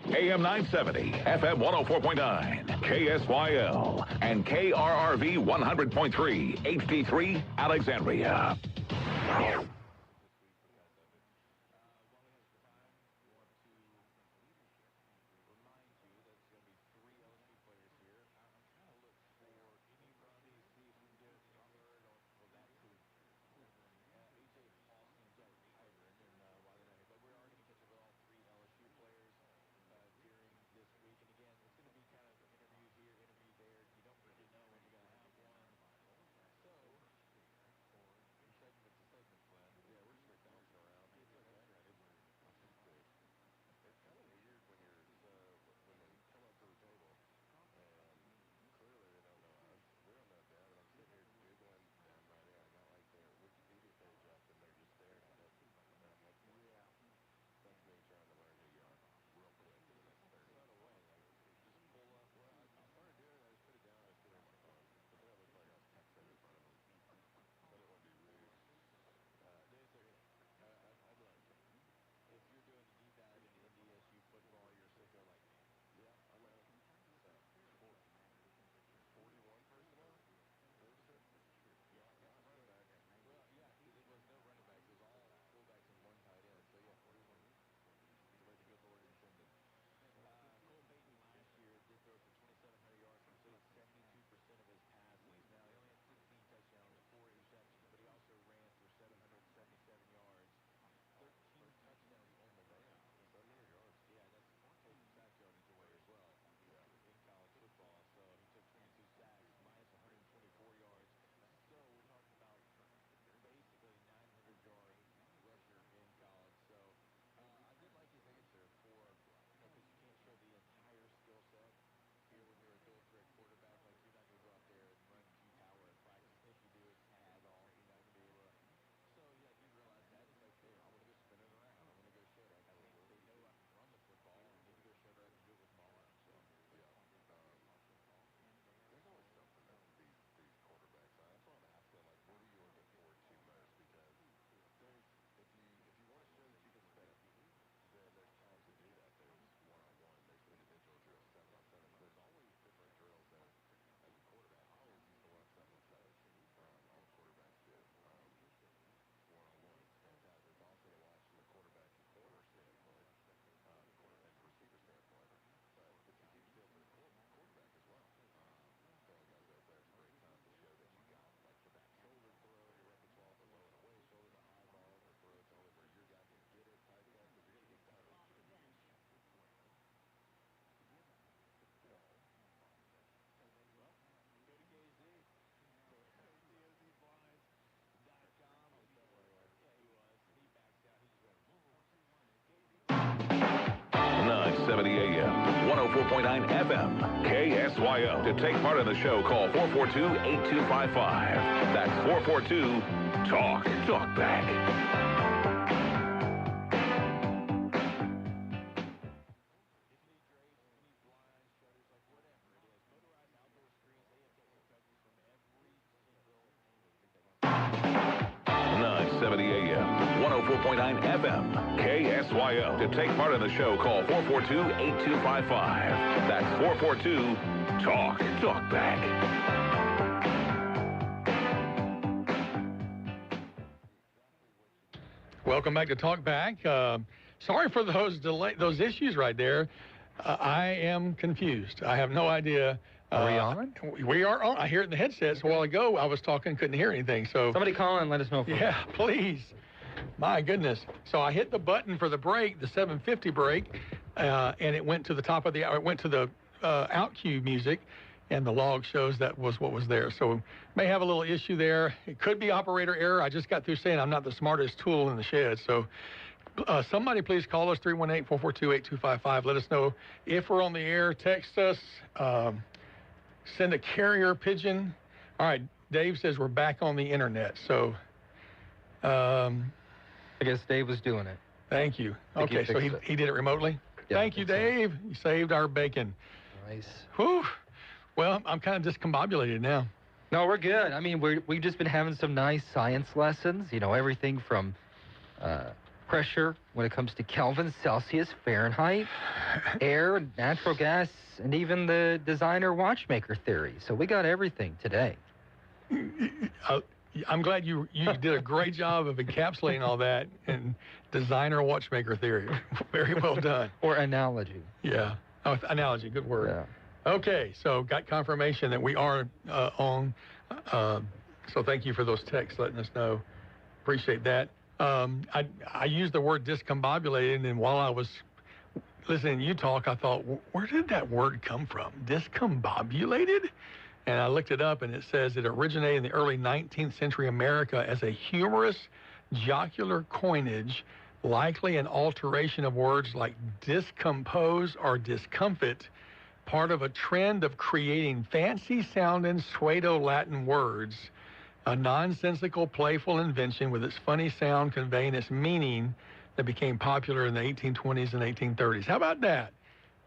S8: AM 970, FM 104.9, KSYL, and KRRV 100.3, HD3, Alexandria. 970 AM, 104.9 FM, KSYO. To take part in the show, call 442-8255. That's 442-TALK. Talk back. FM, KSYO. To take part in the show, call 442-8255. That's 442-TALK. Talk back.
S4: Welcome back to Talk Back. Sorry for those issues right there. I am confused. I have no idea.
S5: Are we on?
S4: We are on. I hear it in the headsets. A while ago, I was talking, couldn't hear anything. So
S5: somebody call and let us know.
S4: Yeah, please. My goodness. So I hit the button for the break, the 750 break, and it went to the top of it went to the out cue music, and the log shows that was what was there. So may have a little issue there. It could be operator error. I just got through saying I'm not the smartest tool in the shed. So somebody please call us, 318-442-8255. Let us know if we're on the air. Text us. Send a carrier pigeon. All right. Dave says we're back on the internet. So
S5: I guess Dave was doing it.
S4: Thank you. Okay, so he did it remotely? Yeah, thank you, Dave. You saved our bacon.
S5: Nice.
S4: Whew. Well, I'm kind of discombobulated now.
S5: No, we're good. I mean, we've just been having some nice science lessons. You know, everything from pressure when it comes to Kelvin, Celsius, Fahrenheit, air, natural gas, and even the designer watchmaker theory. So we got everything today.
S4: I'm glad you did a great job of encapsulating all that in designer watchmaker theory. Very well done.
S5: Or analogy.
S4: Yeah. Oh, analogy. Good word.
S5: Yeah.
S4: Okay. So got confirmation that we are on. So thank you for those texts letting us know. Appreciate that. I used the word discombobulated, and while I was listening to you talk, I thought, where did that word come from? Discombobulated? And I looked it up, and it says it originated in the early 19th century America as a humorous, jocular coinage, likely an alteration of words like discompose or discomfit, part of a trend of creating fancy-sounding pseudo-Latin words, a nonsensical, playful invention with its funny sound conveying its meaning that became popular in the 1820s and 1830s. How about that?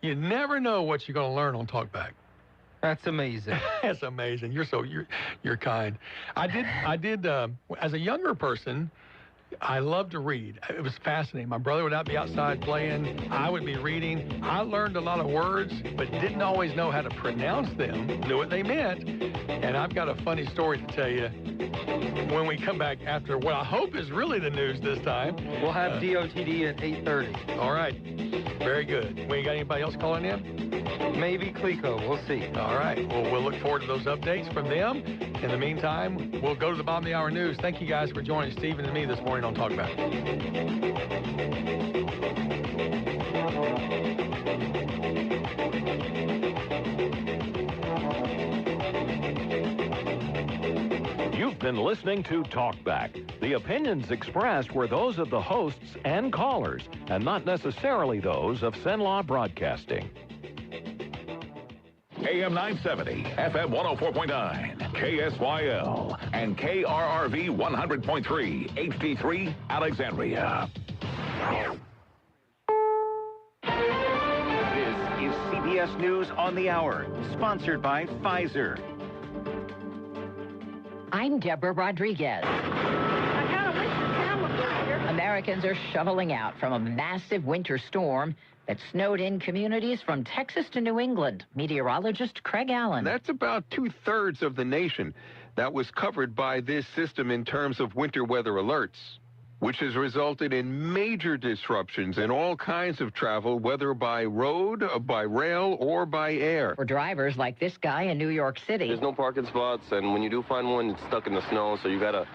S4: You never know what you're going to learn on Talkback.
S5: That's amazing.
S4: That's amazing. You're kind. I did as a younger person, I loved to read. It was fascinating. My brother would not be outside playing. I would be reading. I learned a lot of words, but didn't always know how to pronounce them, knew what they meant. And I've got a funny story to tell you when we come back after what I hope is really the news this time.
S5: We'll have DOTD at 8:30.
S4: All right. Very good. We ain't got anybody else calling in?
S5: Maybe Clico. We'll see.
S4: All right. Well, we'll look forward to those updates from them. In the meantime, we'll go to the bottom of the hour news. Thank you guys for joining Stephen and me this morning on Talkback.
S8: You've been listening to Talkback. The opinions expressed were those of the hosts and callers, and not necessarily those of Cenlaw Broadcasting. AM 970, FM 104.9, KSYL, and KRRV 100.3, HD3, Alexandria.
S20: This is CBS News on the Hour, sponsored by Pfizer.
S21: I'm Deborah Rodriguez. Americans are shoveling out from a massive winter storm that snowed in communities from Texas to New England. Meteorologist Craig Allen.
S22: That's about 2/3 of the nation that was covered by this system in terms of winter weather alerts, which has resulted in major disruptions in all kinds of travel, whether by road, by rail, or by air.
S21: For drivers like this guy in New York City.
S23: There's no parking spots, and when you do find one, it's stuck in the snow, so you gotta...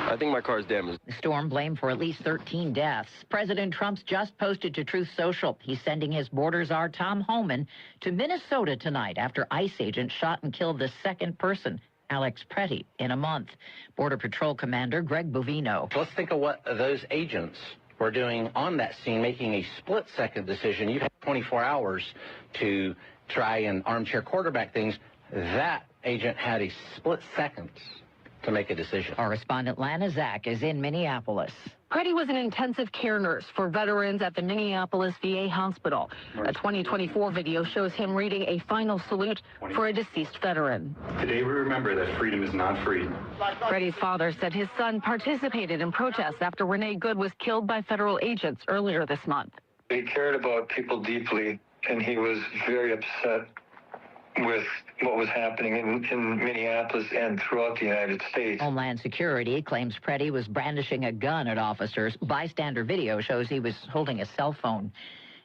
S23: I think my car's damaged.
S21: The storm blamed for at least 13 deaths. President Trump's just posted to Truth Social. He's sending his border czar, Tom Homan, to Minnesota tonight after ICE agents shot and killed the second person, Alex Pretty, in a month. Border Patrol Commander Greg Bovino.
S24: Let's think of what those agents were doing on that scene, making a split-second decision. You
S1: 24 hours to try and armchair quarterback things. That agent had a split second to make a decision.
S21: Correspondent Lana Zach is in Minneapolis.
S3: Preddy was an intensive care nurse for veterans at the Minneapolis VA hospital. A 2024 video shows him reading a final salute for a deceased veteran.
S6: Today we remember that freedom is not free.
S3: Preddy's father said his son participated in protests after Renee Good was killed by federal agents earlier this month.
S6: He cared about people deeply, and he was very upset with what was happening in Minneapolis and throughout the United States.
S21: Homeland Security claims Preddy was brandishing a gun at officers. Bystander video shows he was holding a cell phone.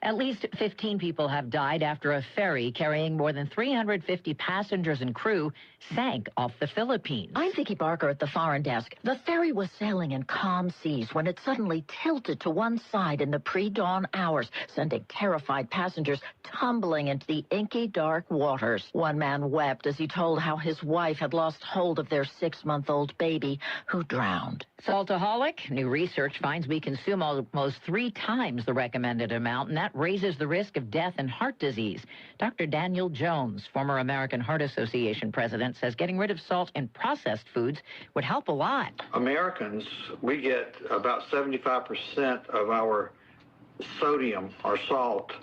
S21: At least 15 people have died after a ferry carrying more than 350 passengers and crew sank off the Philippines.
S24: I'm Vicki Barker at the Foreign Desk. The ferry was sailing in calm seas when it suddenly tilted to one side in the pre-dawn hours, sending terrified passengers tumbling into the inky dark waters. One man wept as he told how his wife had lost hold of their 6-month-old baby, who drowned.
S21: Saltaholic? New research finds we consume almost 3 times the recommended amount, and that raises the risk of death and heart disease. Dr. Daniel Jones, former American Heart Association president, says getting rid of salt in processed foods would help a lot.
S25: Americans, we get about 75% of our sodium or salt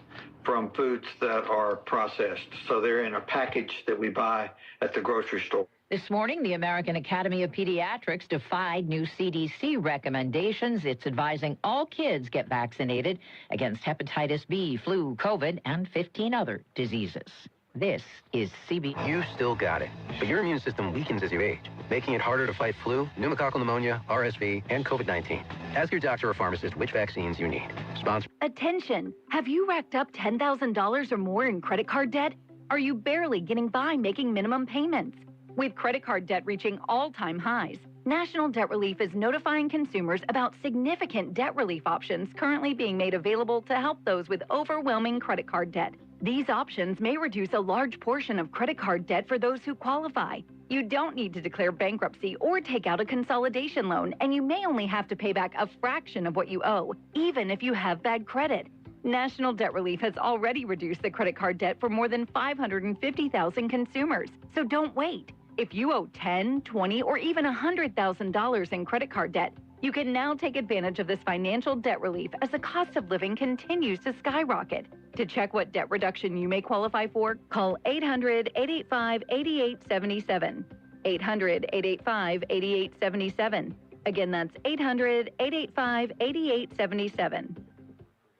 S25: from foods that are processed. So they're in a package that we buy at the grocery store.
S21: This morning, the American Academy of Pediatrics defied new CDC recommendations. It's advising all kids get vaccinated against hepatitis B, flu, COVID, and 15 other diseases. This is CBS.
S26: You still got it, but your immune system weakens as you age, making it harder to fight flu, pneumococcal pneumonia, RSV, and COVID-19. Ask your doctor or pharmacist which vaccines you need. Sponsor.
S27: Attention! Have you racked up $10,000 or more in credit card debt? Are you barely getting by making minimum payments? With credit card debt reaching all-time highs, National Debt Relief is notifying consumers about significant debt relief options currently being made available to help those with overwhelming credit card debt. These options may reduce a large portion of credit card debt for those who qualify. You don't need to declare bankruptcy or take out a consolidation loan, and you may only have to pay back a fraction of what you owe, even if you have bad credit. National Debt Relief has already reduced the credit card debt for more than 550,000 consumers, so don't wait. If you owe $10,000, $20,000, or even $100,000 in credit card debt, you can now take advantage of this financial debt relief as the cost of living continues to skyrocket. To check what debt reduction you may qualify for, call 800-885-8877. 800-885-8877. Again, that's 800-885-8877.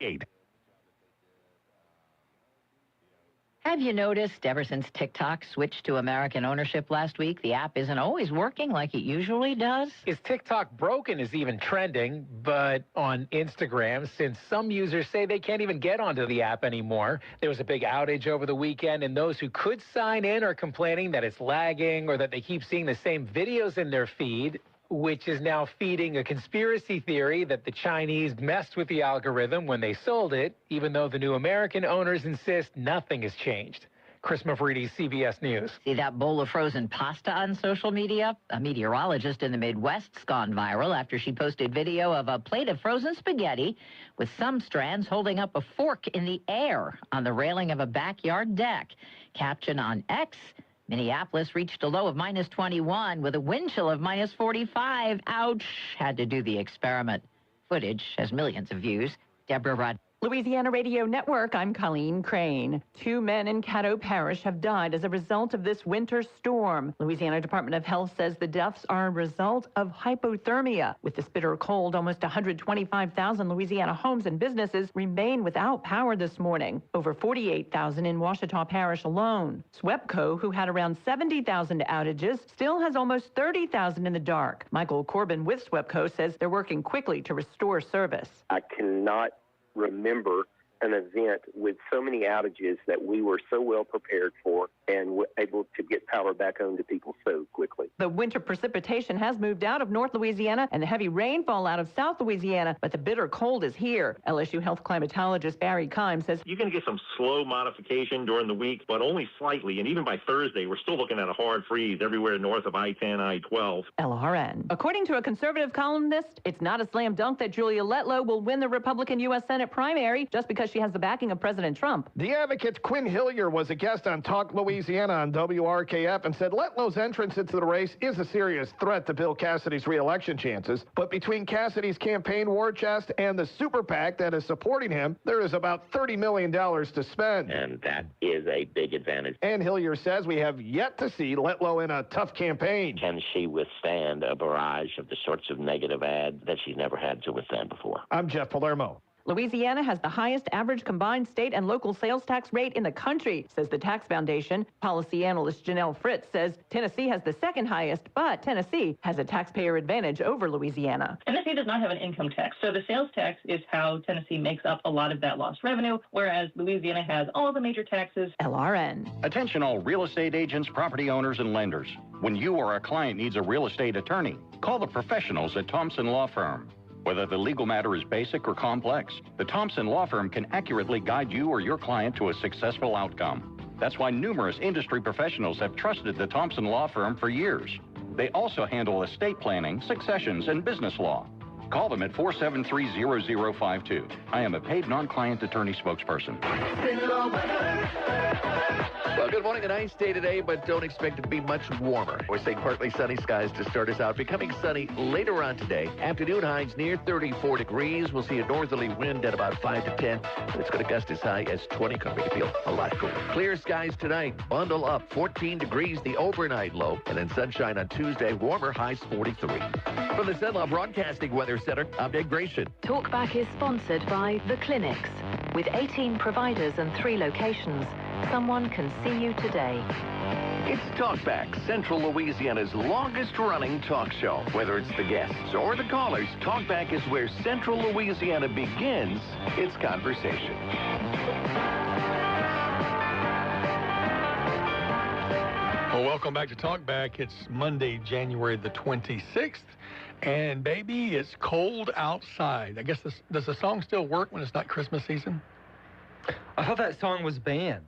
S21: 8. Have you noticed ever since TikTok switched to American ownership last week, the app isn't always working like it usually does?
S28: Is TikTok broken is even trending, but on Instagram, since some users say they can't even get onto the app anymore, there was a big outage over the weekend, and those who could sign in are complaining that it's lagging or that they keep seeing the same videos in their feed, which is now feeding a conspiracy theory that the Chinese messed with the algorithm when they sold it, even though the new American owners insist nothing has changed. Chris Mavrides, CBS News.
S21: See that bowl of frozen pasta on social media? A meteorologist in the Midwest's gone viral after she posted video of a plate of frozen spaghetti with some strands holding up a fork in the air on the railing of a backyard deck. Caption on X: Minneapolis reached a low of -21 with a wind chill of -45. Ouch. Had to do the experiment. Footage has millions of views. Deborah Rod.
S29: Louisiana Radio Network, I'm Colleen Crane. 2 men in Caddo Parish have died as a result of this winter storm. Louisiana Department of Health says the deaths are a result of hypothermia. With this bitter cold, almost 125,000 Louisiana homes and businesses remain without power this morning. Over 48,000 in Ouachita Parish alone. SWEPCO, who had around 70,000 outages, still has almost 30,000 in the dark. Michael Corbin with SWEPCO says they're working quickly to restore service.
S30: I cannot remember an event with so many outages that we were so well prepared for and were able to get power back on to people so quickly.
S29: The winter precipitation has moved out of North Louisiana and the heavy rainfall out of South Louisiana, but the bitter cold is here. LSU health climatologist Barry Keim says
S2: you can get some slow modification during the week, but only slightly. And even by Thursday, we're still looking at a hard freeze everywhere north of I-10, I-12.
S29: LRN. According to a conservative columnist, it's not a slam dunk that Julia Letlow will win the Republican U.S. Senate primary just because she has the backing of President Trump.
S7: The Advocate's Quinn Hillier was a guest on Talk Louisiana on WRKF and said Letlow's entrance into the race is a serious threat to Bill Cassidy's re-election chances. But between Cassidy's campaign war chest and the super PAC that is supporting him, there is about $30 million to spend.
S9: And that is a big advantage.
S7: And Hillier says we have yet to see Letlow in a tough campaign.
S9: Can she withstand a barrage of the sorts of negative ads that she's never had to withstand before?
S7: I'm Jeff Palermo.
S29: Louisiana has the highest average combined state and local sales tax rate in the country, says the Tax Foundation. Policy analyst Janelle Fritz says Tennessee has the second highest, but Tennessee has a taxpayer advantage over Louisiana.
S11: Tennessee does not have an income tax, so the sales tax is how Tennessee makes up a lot of that lost revenue, whereas Louisiana has all the major taxes.
S29: LRN.
S12: Attention all real estate agents, property owners, and lenders. When you or a client needs a real estate attorney, call the professionals at Thompson Law Firm. Whether the legal matter is basic or complex, the Thompson Law Firm can accurately guide you or your client to a successful outcome. That's why numerous industry professionals have trusted the Thompson Law Firm for years. They also handle estate planning, successions, and business law. Call them at 473-0052. I am a paid non-client attorney spokesperson.
S13: Well, good morning. A nice day today, but don't expect it to be much warmer. We're saying partly sunny skies to start us out. Becoming sunny later on today. Afternoon highs near 34 degrees. We'll see a northerly wind at about 5 to 10. And it's going to gust as high as 20. Going to make it feel a lot cooler. Clear skies tonight. Bundle up. 14 degrees the overnight low. And then sunshine on Tuesday. Warmer highs 43. From the Cenla Broadcasting Weather Center, I'm Nick Gratian.
S14: Talkback is sponsored by The Clinics. With 18 providers and 3 locations, someone can see you today.
S20: It's Talkback, Central Louisiana's longest-running talk show. Whether it's the guests or the callers, Talkback is where Central Louisiana begins its conversation.
S4: Well, welcome back to Talkback. It's Monday, January the 26th. And, baby, it's cold outside. I guess does the song still work when it's not Christmas season?
S5: I thought that song was banned.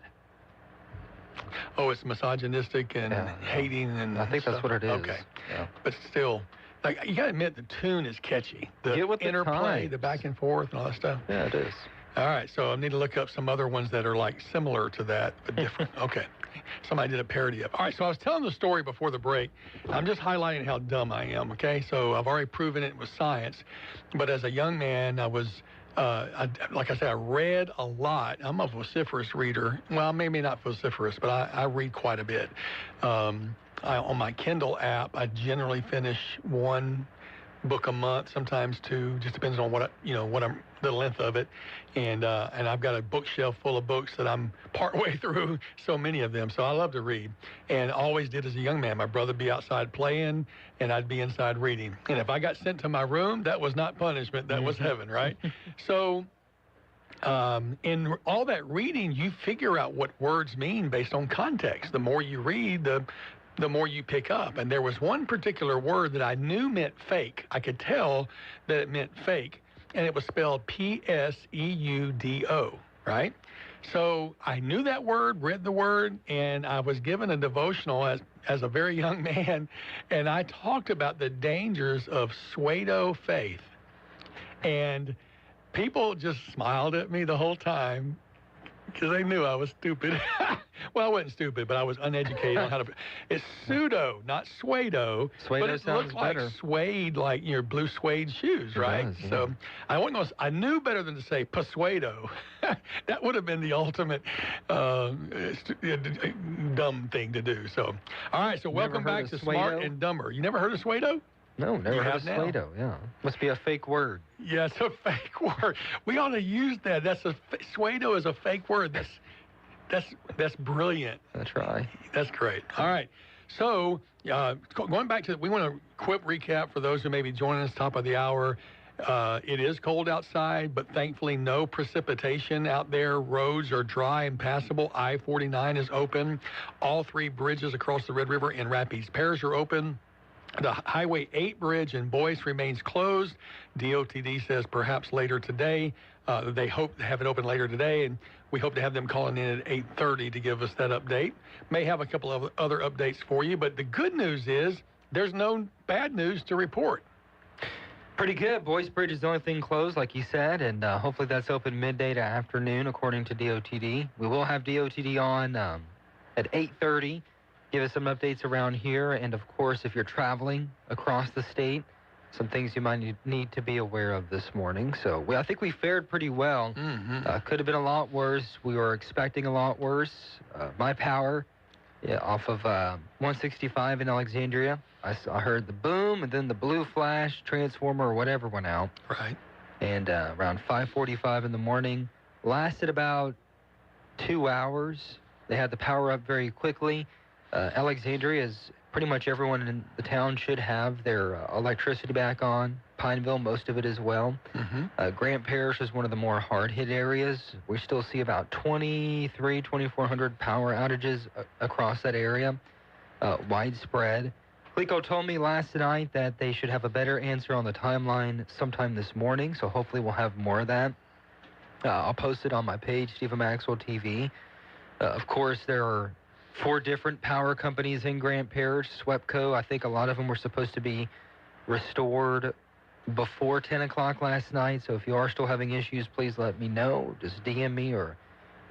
S4: Oh, it's misogynistic and hating and
S5: I think
S4: stuff.
S5: That's what it is.
S4: Okay.
S5: Yeah.
S4: But still, like, you got to admit the tune is catchy. The
S5: Get with
S4: interplay,
S5: the
S4: back and forth and all that stuff.
S5: Yeah, it is.
S4: All right, so I need to look up some other ones that are, like, similar to that, but different. Okay. Somebody did a parody of. All right, so I was telling the story before the break. I'm just highlighting how dumb I am, okay? So I've already proven it with science. But as a young man, I was, like I said, I read a lot. I'm a vociferous reader. Well, maybe not vociferous, but I read quite a bit. On my Kindle app, I generally finish 1 book a month, sometimes 2. Just depends on what I'm the length of it, and I've got a bookshelf full of books that I'm partway through, so many of them. So I love to read, and always did as a young man. My brother'd be outside playing, and I'd be inside reading. And if I got sent to my room, that was not punishment, that was heaven, right? So in all that reading, you figure out what words mean based on context. The more you read, the more you pick up. And there was one particular word that I knew meant fake. I could tell that it meant fake, and it was spelled P-S-E-U-D-O, right? So I knew that word, read the word, and I was given a devotional as a very young man, and I talked about the dangers of pseudo faith. And people just smiled at me the whole time because they knew I was stupid. Well, I wasn't stupid, but I was uneducated on how to. It's pseudo, not suedo.
S5: Suedo
S4: but it
S5: sounds
S4: looks like
S5: better.
S4: Suede, like your blue suede shoes, right?
S5: Does, yeah.
S4: So I knew better than to say persuado. That would have been the ultimate dumb thing to do. So, all right. So welcome back to Smart and Dumber. You never heard of suedo?
S5: No, never heard of
S4: now.
S5: Slato, yeah. Must be a fake word.
S4: Yeah, it's a fake word. We ought to use that. Suedo is a fake word. That's brilliant.
S5: That's right.
S4: That's great. All right. So going back to, we want to quick recap for those who may be joining us top of the hour. It is cold outside, but thankfully no precipitation out there. Roads are dry and passable. I-49 is open. All 3 bridges across the Red River in Rapides Parish are open. The Highway 8 bridge in Boyce remains closed. DOTD says perhaps later today. They hope to have it open later today, and we hope to have them calling in at 8:30 to give us that update. May have a couple of other updates for you, but the good news is there's no bad news to report.
S5: Pretty good. Boyce Bridge is the only thing closed, like you said, and hopefully that's open midday to afternoon, according to DOTD. We will have DOTD on at 8:30. Give us some updates around here, and of course, if you're traveling across the state, some things you might need to be aware of this morning. So I think we fared pretty well. Could have been a lot worse. We were expecting a lot worse. My power, off of 165 in Alexandria, I heard the boom, and then the blue flash transformer or whatever went out.
S4: Right.
S5: And around 5:45 in the morning, lasted about 2 hours. They had the power up very quickly. Alexandria is pretty much everyone in the town should have their electricity back on. Pineville, most of it as well. Grant Parish is one of the more hard-hit areas. We still see about 2,400 power outages across that area, widespread. Cleco told me last night that they should have a better answer on the timeline sometime this morning, so hopefully we'll have more of that. I'll post it on my page, Stephen Maxwell TV. Of course, there are 4 different power companies in Grant Parish. SWEPCO, I think a lot of them were supposed to be restored before 10 o'clock last night, so if you are still having issues, please let me know. Just DM me or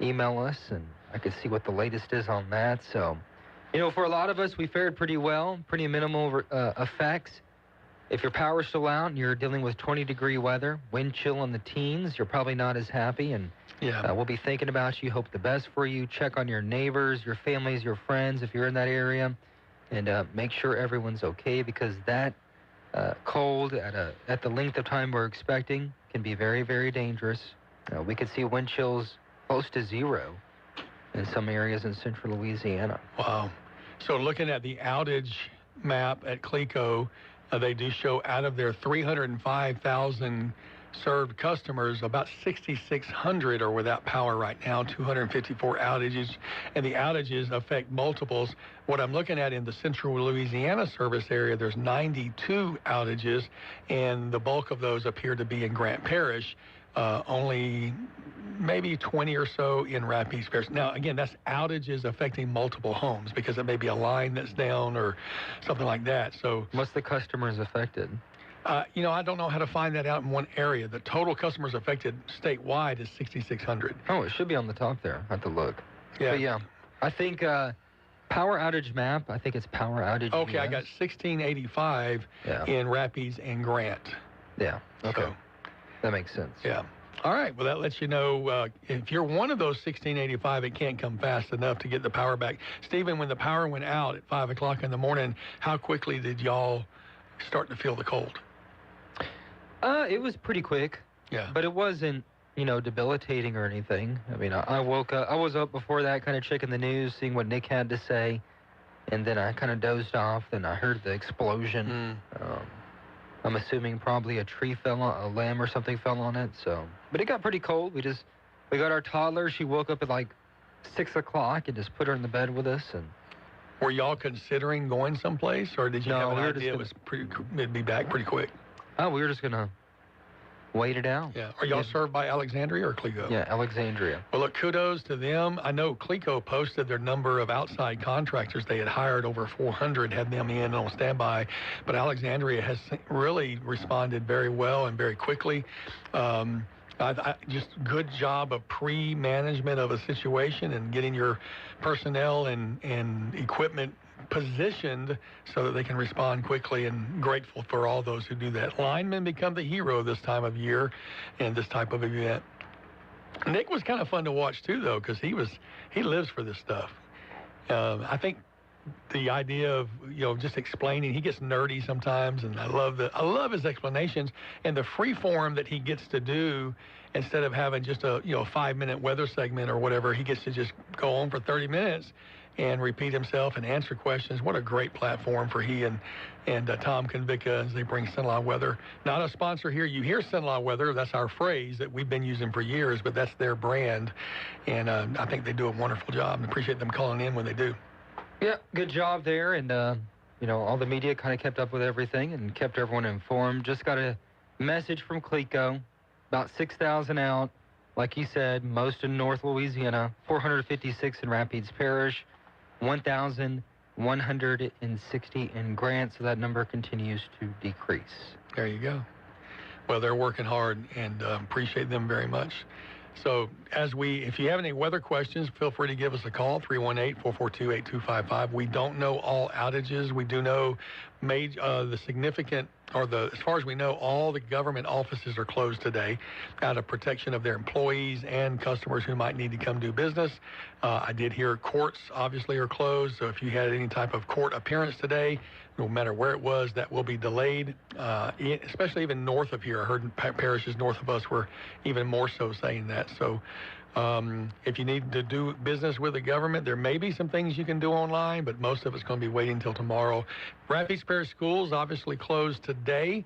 S5: email us, and I can see what the latest is on that. So, for a lot of us, we fared pretty well, pretty minimal effects. If your power's still out and you're dealing with 20-degree weather, wind chill in the teens, you're probably not as happy, and we'll be thinking about you, hope the best for you. Check on your neighbors, your families, your friends if you're in that area, and make sure everyone's okay, because that cold at the length of time we're expecting can be very, very dangerous. We could see wind chills close to 0 in some areas in central Louisiana.
S4: Wow. So looking at the outage map at Cleco, they do show out of their 305,000 served customers, about 6,600 are without power right now, 254 outages, and the outages affect multiples. What I'm looking at in the central Louisiana service area, there's 92 outages, and the bulk of those appear to be in Grant Parish. Only maybe 20 or so in Rapides Parish. Now, again, that's outages affecting multiple homes because it may be a line that's down or something like that. So,
S5: what's the customers affected?
S4: I don't know how to find that out in one area. The total customers affected statewide is 6,600.
S5: Oh, it should be on the top there. I have to look.
S4: Yeah.
S5: But yeah, I think power outage map, I think it's power outage.
S4: Okay, I got 1685 in Rapides and Grant.
S5: Yeah, okay.
S4: So,
S5: that makes sense.
S4: Yeah. All right. Well, that lets you know if you're one of those 1685, it can't come fast enough to get the power back. Stephen, when the power went out at 5 o'clock in the morning, how quickly did y'all start to feel the cold?
S5: It was pretty quick.
S4: Yeah.
S5: But it wasn't, debilitating or anything. I mean, I woke up. I was up before that, kind of checking the news, seeing what Nick had to say, and then I kind of dozed off. Then I heard the explosion. I'm assuming probably a tree fell on, a limb or something fell on it. So, but it got pretty cold. We got our toddler. She woke up at like 6 o'clock and just put her in the bed with us. And
S4: were y'all considering going someplace, or did you have an idea it'd be back pretty quick?
S5: Oh, we were just gonna wait it out.
S4: Yeah. Are y'all served by Alexandria or Cleco?
S5: Yeah, Alexandria.
S4: Well, look, kudos to them. I know Cleco posted their number of outside contractors. They had hired over 400, had them in on standby. But Alexandria has really responded very well and very quickly. Just good job of pre-management of a situation and getting your personnel and equipment positioned so that they can respond quickly, and grateful for all those who do that. Linemen become the hero this time of year and this type of event. Nick was kind of fun to watch too, though, because he lives for this stuff. I think the idea of just explaining, he gets nerdy sometimes, and I love his explanations and the free form that he gets to do. Instead of having just a 5-minute weather segment or whatever, he gets to just go on for 30 minutes and repeat himself and answer questions. What a great platform for he and Tom Konvicka as they bring Cenla Weather. Not a sponsor here. You hear Cenla Weather. That's our phrase that we've been using for years, but that's their brand. And I think they do a wonderful job, and appreciate them calling in when they do.
S5: Yeah, good job there. And, all the media kind of kept up with everything and kept everyone informed. Just got a message from Cleco, about 6,000 out. Like he said, most in North Louisiana, 456 in Rapides Parish, 1,160 in Grant, so that number continues to decrease.
S4: There you go. Well, they're working hard, and appreciate them very much. So if you have any weather questions, feel free to give us a call, 318-442-8255. We don't know all outages. We do know the significant, as far as we know, all the government offices are closed today out of protection of their employees and customers who might need to come do business. I did hear courts obviously are closed, so if you had any type of court appearance today, no matter where it was, that will be delayed, especially even north of here. I heard parishes north of us were even more so saying that. So if you need to do business with the government, there may be some things you can do online, but most of it's going to be waiting until tomorrow. Rapides Parish Schools obviously closed today.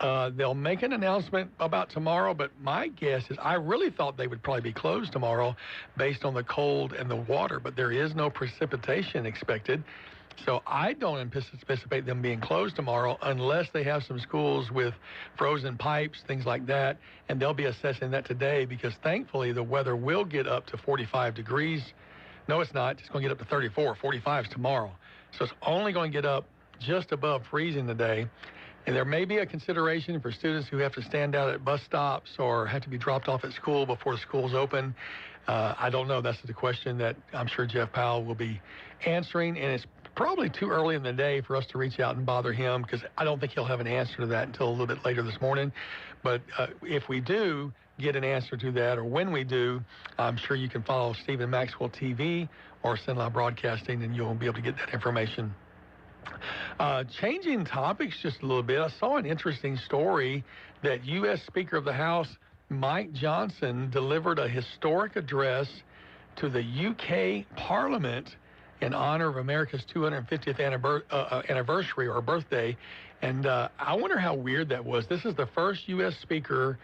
S4: They'll make an announcement about tomorrow, but my guess is I really thought they would probably be closed tomorrow based on the cold and the water, but there is no precipitation expected. So I don't anticipate them being closed tomorrow unless they have some schools with frozen pipes, things like that, and they'll be assessing that today because thankfully the weather will get up to 45 degrees. No, it's not. It's going to get up to 34. 45 is tomorrow. So it's only going to get up just above freezing today. And there may be a consideration for students who have to stand out at bus stops or have to be dropped off at school before schools open. I don't know. That's the question that I'm sure Jeff Powell will be answering, and it's probably too early in the day for us to reach out and bother him because I don't think he'll have an answer to that until a little bit later this morning. But if we do get an answer to that, or when we do, I'm sure you can follow Stephen Maxwell TV or Cenla Broadcasting, and you'll be able to get that information. Changing topics just a little bit, I saw an interesting story that U.S. Speaker of the House Mike Johnson delivered a historic address to the UK Parliament in honor of America's 250th anniversary or birthday. And I wonder how weird that was. This is the first U.S. speaker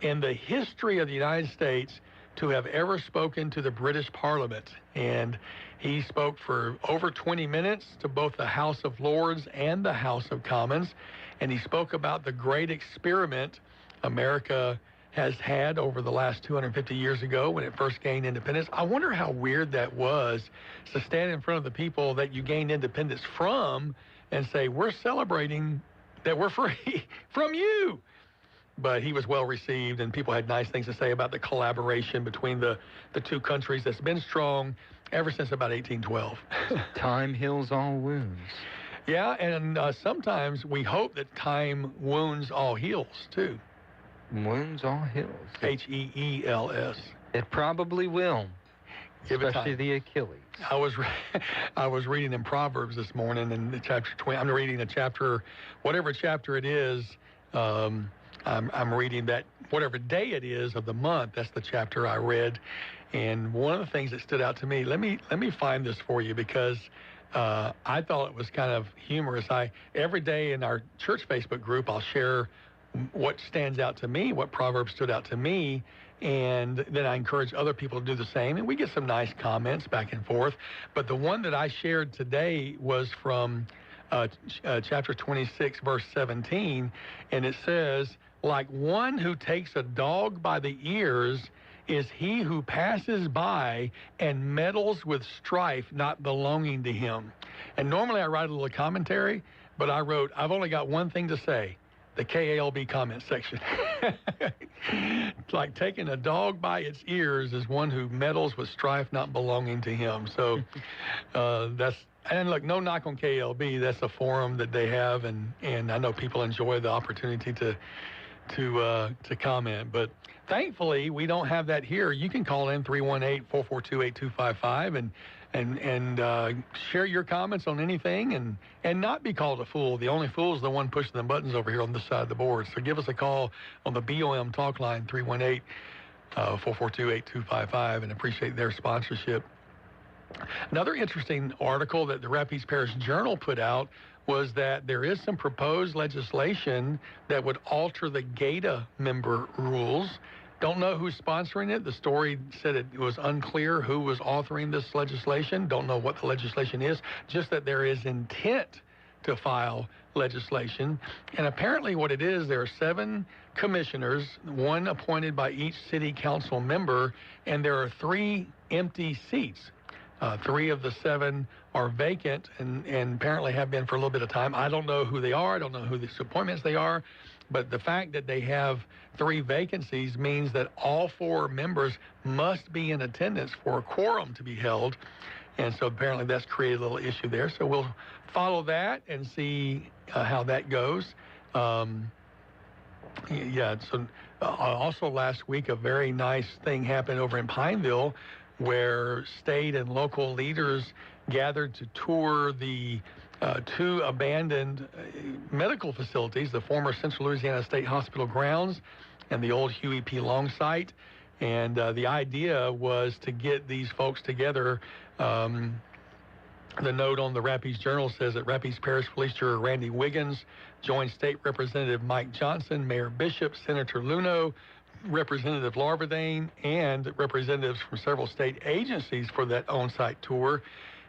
S4: in the history of the United States to have ever spoken to the British Parliament. And he spoke for over 20 minutes to both the House of Lords and the House of Commons. And he spoke about the great experiment America has had over the last 250 years ago when it first gained independence. I wonder how weird that was to stand in front of the people that you gained independence from and say, we're celebrating that we're free from you. But he was well received, and people had nice things to say about the collaboration between the two countries that's been strong ever since about 1812.
S5: Time heals all wounds.
S4: Yeah, and sometimes we hope that time wounds all heals, too.
S5: Wounds all heals.
S4: H-E-E-L-S.
S5: It probably will, especially the Achilles.
S4: I was reading in Proverbs this morning, in the chapter 20. I'm reading a chapter, whatever chapter it is. I'm reading that whatever day it is of the month. That's the chapter I read, and one of the things that stood out to me. Let me find this for you because I thought it was kind of humorous. Every day in our church Facebook group, I'll share what stands out to me, what proverb stood out to me, and then I encourage other people to do the same, and we get some nice comments back and forth. But the one that I shared today was from chapter 26, verse 17, and it says, like one who takes a dog by the ears is he who passes by and meddles with strife not belonging to him. And normally I write a little commentary, but I wrote, I've only got one thing to say. The KALB comment section. It's like taking a dog by its ears is one who meddles with strife not belonging to him. So and look, no knock on KALB. That's a forum that they have, and I know people enjoy the opportunity to comment. But thankfully, we don't have that here. You can call in 318-442-8255 and share your comments on anything and not be called a fool. The only fool is the one pushing the buttons over here on this side of the board. So give us a call on the BOM talk line, 318-442-8255, and appreciate their sponsorship. Another interesting article that the Rapides Parish Journal put out was that there is some proposed legislation that would alter the GATA member rules. Don't know who's sponsoring it. The story said it was unclear who was authoring this legislation. Don't know what the legislation is, just that there is intent to file legislation. And apparently what it is, there are 7 commissioners, 1 appointed by each city council member, and there are 3 empty seats. 3 of the 7 are vacant and apparently have been for a little bit of time. I don't know who they are. I don't know who these appointments they are. But the fact that they have 3 vacancies means that all 4 members must be in attendance for a quorum to be held. And so apparently that's created a little issue there. So we'll follow that and see how that goes. Yeah, so also last week, a very nice thing happened over in Pineville where state and local leaders gathered to tour the 2 abandoned medical facilities, the former Central Louisiana State Hospital grounds and the old Huey P. Long site. And the idea was to get these folks together. The note on the Rapides Journal says that Rapides Parish Police Juror Randy Wiggins joined State Representative Mike Johnson, Mayor Bishop, Senator Luno, Representative Larverdane, and representatives from several state agencies for that on-site tour.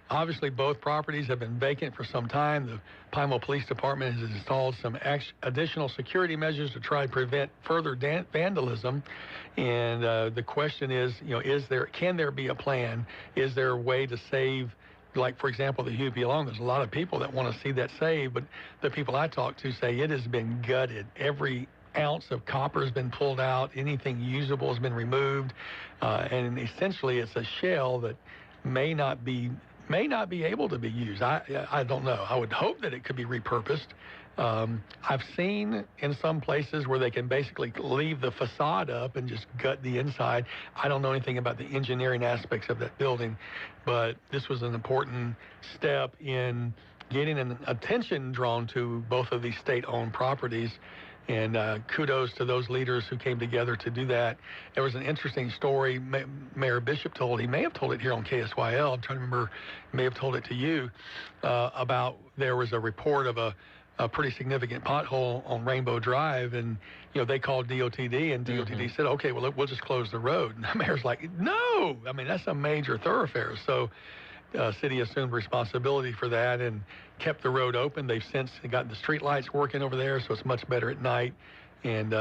S4: Obviously, both properties have been vacant for some time. The Pineville Police Department has installed some additional security measures to try to prevent further vandalism. And the question is, can there be a plan? Is there a way to save, like, for example, the Huey P. Long? There's a lot of people that want to see that saved, but the people I talk to say it has been gutted. Every ounce of copper has been pulled out. Anything usable has been removed. And essentially, it's a shell that may not be able to be used. I don't know. I would hope that it could be repurposed. I've seen in some places where they can basically leave the facade up and just gut the inside. I don't know anything about the engineering aspects of that building, but this was an important step in getting an attention drawn to both of these state-owned properties. And kudos to those leaders who came together to do that. There was an interesting story Mayor Bishop told. He may have told it here on KSYL. I'm trying to remember. He may have told it to you about there was a report of a pretty significant pothole on Rainbow Drive, and they called DOTD, and DOTD said, "Okay, well we'll just close the road." And the mayor's like, "No, I mean that's a major thoroughfare." So city assumed responsibility for that and kept the road open. They've since gotten the street lights working over there, so it's much better at night. And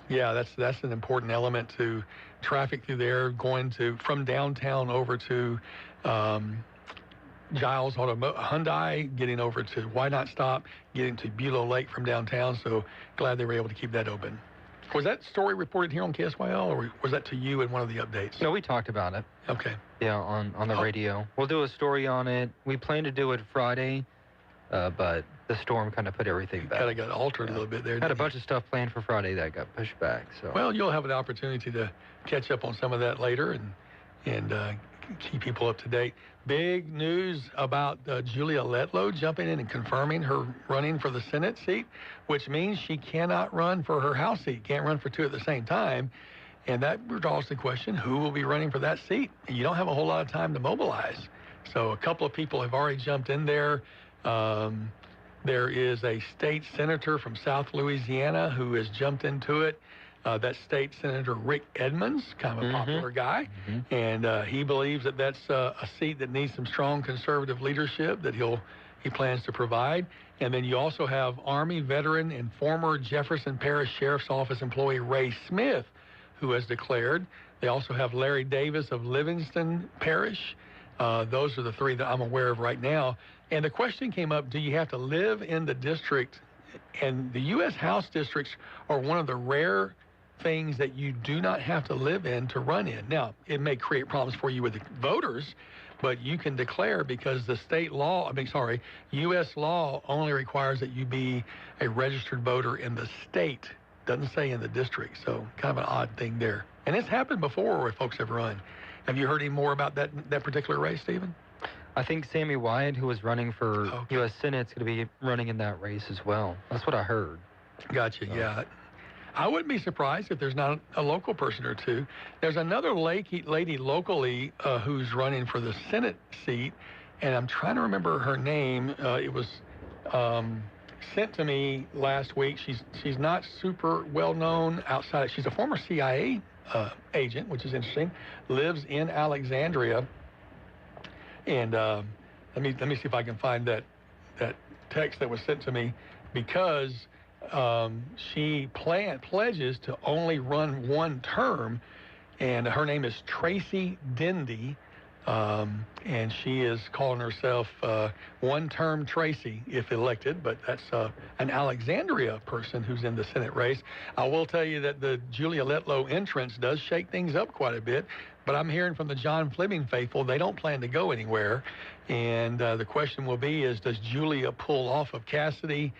S4: yeah, that's an important element to traffic through there, going from downtown over to Giles Hyundai, getting over to Why Not Stop, getting to Bulow Lake from downtown. So glad they were able to keep that open. Was that story reported here on KSYL, or was that to you in one of the updates?
S5: No, we talked about it.
S4: Okay.
S5: Yeah, on the radio. We'll do a story on it. We plan to do it Friday, but the storm kind of put everything back.
S4: Kind of got altered a little bit there.
S5: Had a bunch of stuff planned for Friday that got pushed back. So.
S4: Well, you'll have an opportunity to catch up on some of that later and keep people up to date. Big news about Julia Letlow jumping in and confirming her running for the Senate seat, which means she cannot run for her House seat. Can't run for 2 at the same time. And that draws the question, who will be running for that seat? And you don't have a whole lot of time to mobilize. So a couple of people have already jumped in there. There is a state senator from South Louisiana who has jumped into it. That's State Senator Rick Edmonds, kind of a popular guy. And he believes that that's a seat that needs some strong conservative leadership that he plans to provide. And then you also have Army veteran and former Jefferson Parish Sheriff's Office employee Ray Smith, who has declared. They also have Larry Davis of Livingston Parish. Those are the 3 that I'm aware of right now. And the question came up, do you have to live in the district? And the U.S. House districts are one of the rare things that you do not have to live in to run in. Now, it may create problems for you with the voters, but you can declare because the U.S. law only requires that you be a registered voter in the state. Doesn't say in the district, so kind of an odd thing there. And it's happened before where folks have run. Have you heard any more about that particular race, Stephen?
S5: I think Sammy Wyatt, who was running for U.S. Senate, is going to be running in that race as well. That's what I heard.
S4: Gotcha, yeah. I wouldn't be surprised if there's not a local person or two. There's another lady locally who's running for the Senate seat, and I'm trying to remember her name. It was sent to me last week. She's not super well known outside. She's a former CIA agent, which is interesting. Lives in Alexandria, and let me see if I can find that text that was sent to me, because she pledges to only run one term, and her name is Tracy Dendy. And she is calling herself one-term Tracy if elected, but that's an Alexandria person who's in the Senate race. I will tell you that the Julia Letlow entrance does shake things up quite a bit, but I'm hearing from the John Fleming faithful they don't plan to go anywhere. And the question will be is, does Julia pull off of Cassidy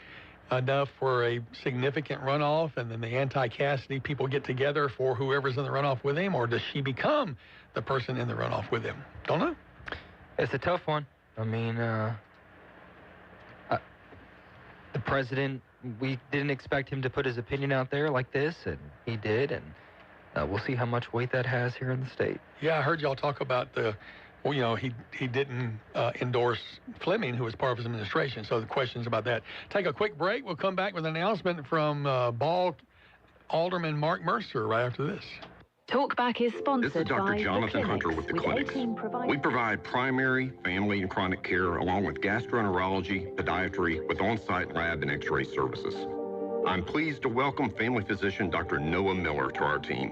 S4: enough for a significant runoff, and then the anti-Cassidy people get together for whoever's in the runoff with him, or does she become the person in the runoff with him? Don't know.
S5: It's a tough one. I mean, the president, we didn't expect him to put his opinion out there like this, and he did, and we'll see how much weight that has here in the state.
S4: Yeah, I heard y'all talk about he didn't endorse Fleming, who was part of his administration, so the questions about that. Take a quick break. We'll come back with an announcement from Ball Alderman Mark Mercer right after this.
S3: Talkback is sponsored by
S1: This is Dr. Jonathan Hunter with the Clinics. We provide primary, family, and chronic care along with gastroenterology, podiatry, with on-site lab and x-ray services. I'm pleased to welcome family physician Dr. Noah Miller to our team.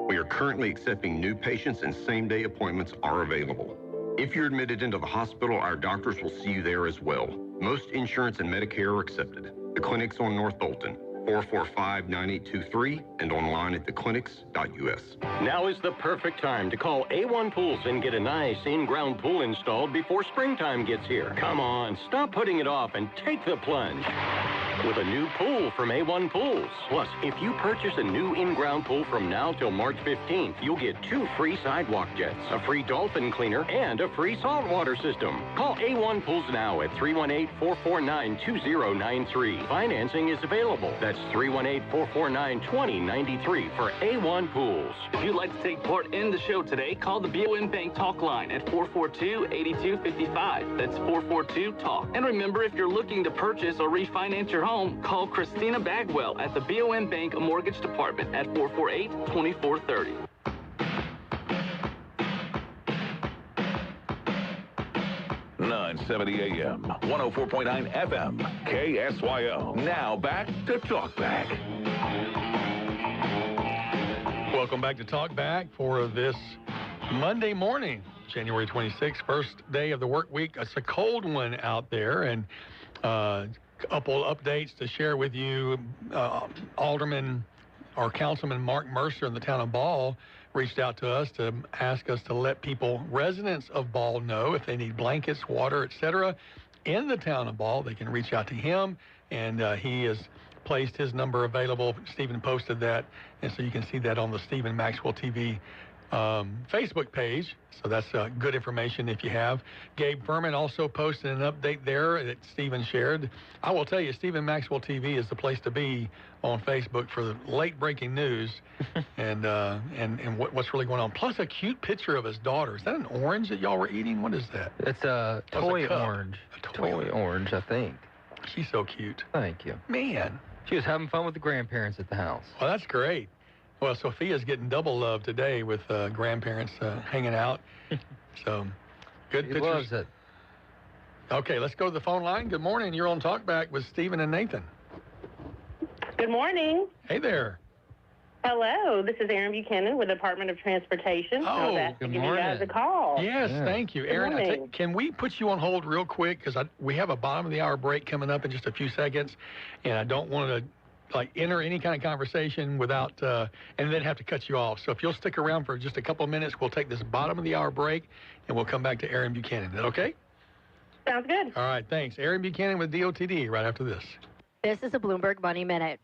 S1: We are currently accepting new patients, and same-day appointments are available. If you're admitted into the hospital, our doctors will see you there as well. Most insurance and Medicare are accepted. The Clinics on North Bolton, 445-9823, and online at theclinics.us.
S12: Now is the perfect time to call A1 Pools and get a nice in-ground pool installed before springtime gets here. Come on, stop putting it off and take the plunge with a new pool from A1 Pools. Plus, if you purchase a new in-ground pool from now till March 15th, you'll get 2 free sidewalk jets, a free dolphin cleaner, and a free saltwater system. Call A1 Pools now at 318-449-2093. Financing is available. That's 318-449-2093 for A1 Pools.
S8: If you'd like to take part in the show today, call the BOM Bank Talk line at 442-8255. That's 442-TALK. And remember, if you're looking to purchase or refinance your home, call Christina Bagwell at the BOM Bank Mortgage Department at 448-2430.
S20: .70 AM, 104.9 FM, KSYO. Now back to Talkback.
S4: Welcome back to Talkback for this Monday morning, January 26th, first day of the work week. It's a cold one out there, and a couple updates to share with you. Alderman or Councilman Mark Mercer in the town of Ball reached out to us to ask us to let residents of Ball know if they need blankets, water, etc. in the town of Ball. They can reach out to him, and he has placed his number available. Stephen posted that, and so you can see that on the Stephen Maxwell TV Facebook page. So that's good information if you have. Gabe Furman also posted an update there that Stephen shared. I will tell you, Stephen Maxwell TV is the place to be on Facebook for the late breaking news and what's really going on. Plus a cute picture of his daughter. Is that an orange that y'all were eating? What is that?
S5: It's a toy orange. A toy orange, I think.
S4: She's so cute.
S5: Thank you.
S4: Man.
S5: She was having fun with the grandparents at the house.
S4: Well, that's great. Well, Sophia's getting double love today with grandparents hanging out. So, good pictures.
S5: She loves it.
S4: Okay, let's go to the phone line. Good morning. You're on Talkback with Stephen and Nathan.
S10: Good morning.
S4: Hey there.
S10: Hello, this is Erin Buchanan with the Department of Transportation. I was asked to give you guys a call.
S4: Yes, thank you. Erin, can we put you on hold real quick? Because we have a bottom of the hour break coming up in just a few seconds, and I don't want to enter any kind of conversation without, and then have to cut you off. So if you'll stick around for just a couple of minutes, we'll take this bottom of the hour break, and we'll come back to Erin Buchanan. Is that okay?
S10: Sounds good.
S4: All right, thanks. Erin Buchanan with DOTD right after this.
S15: This is a Bloomberg Money Minute.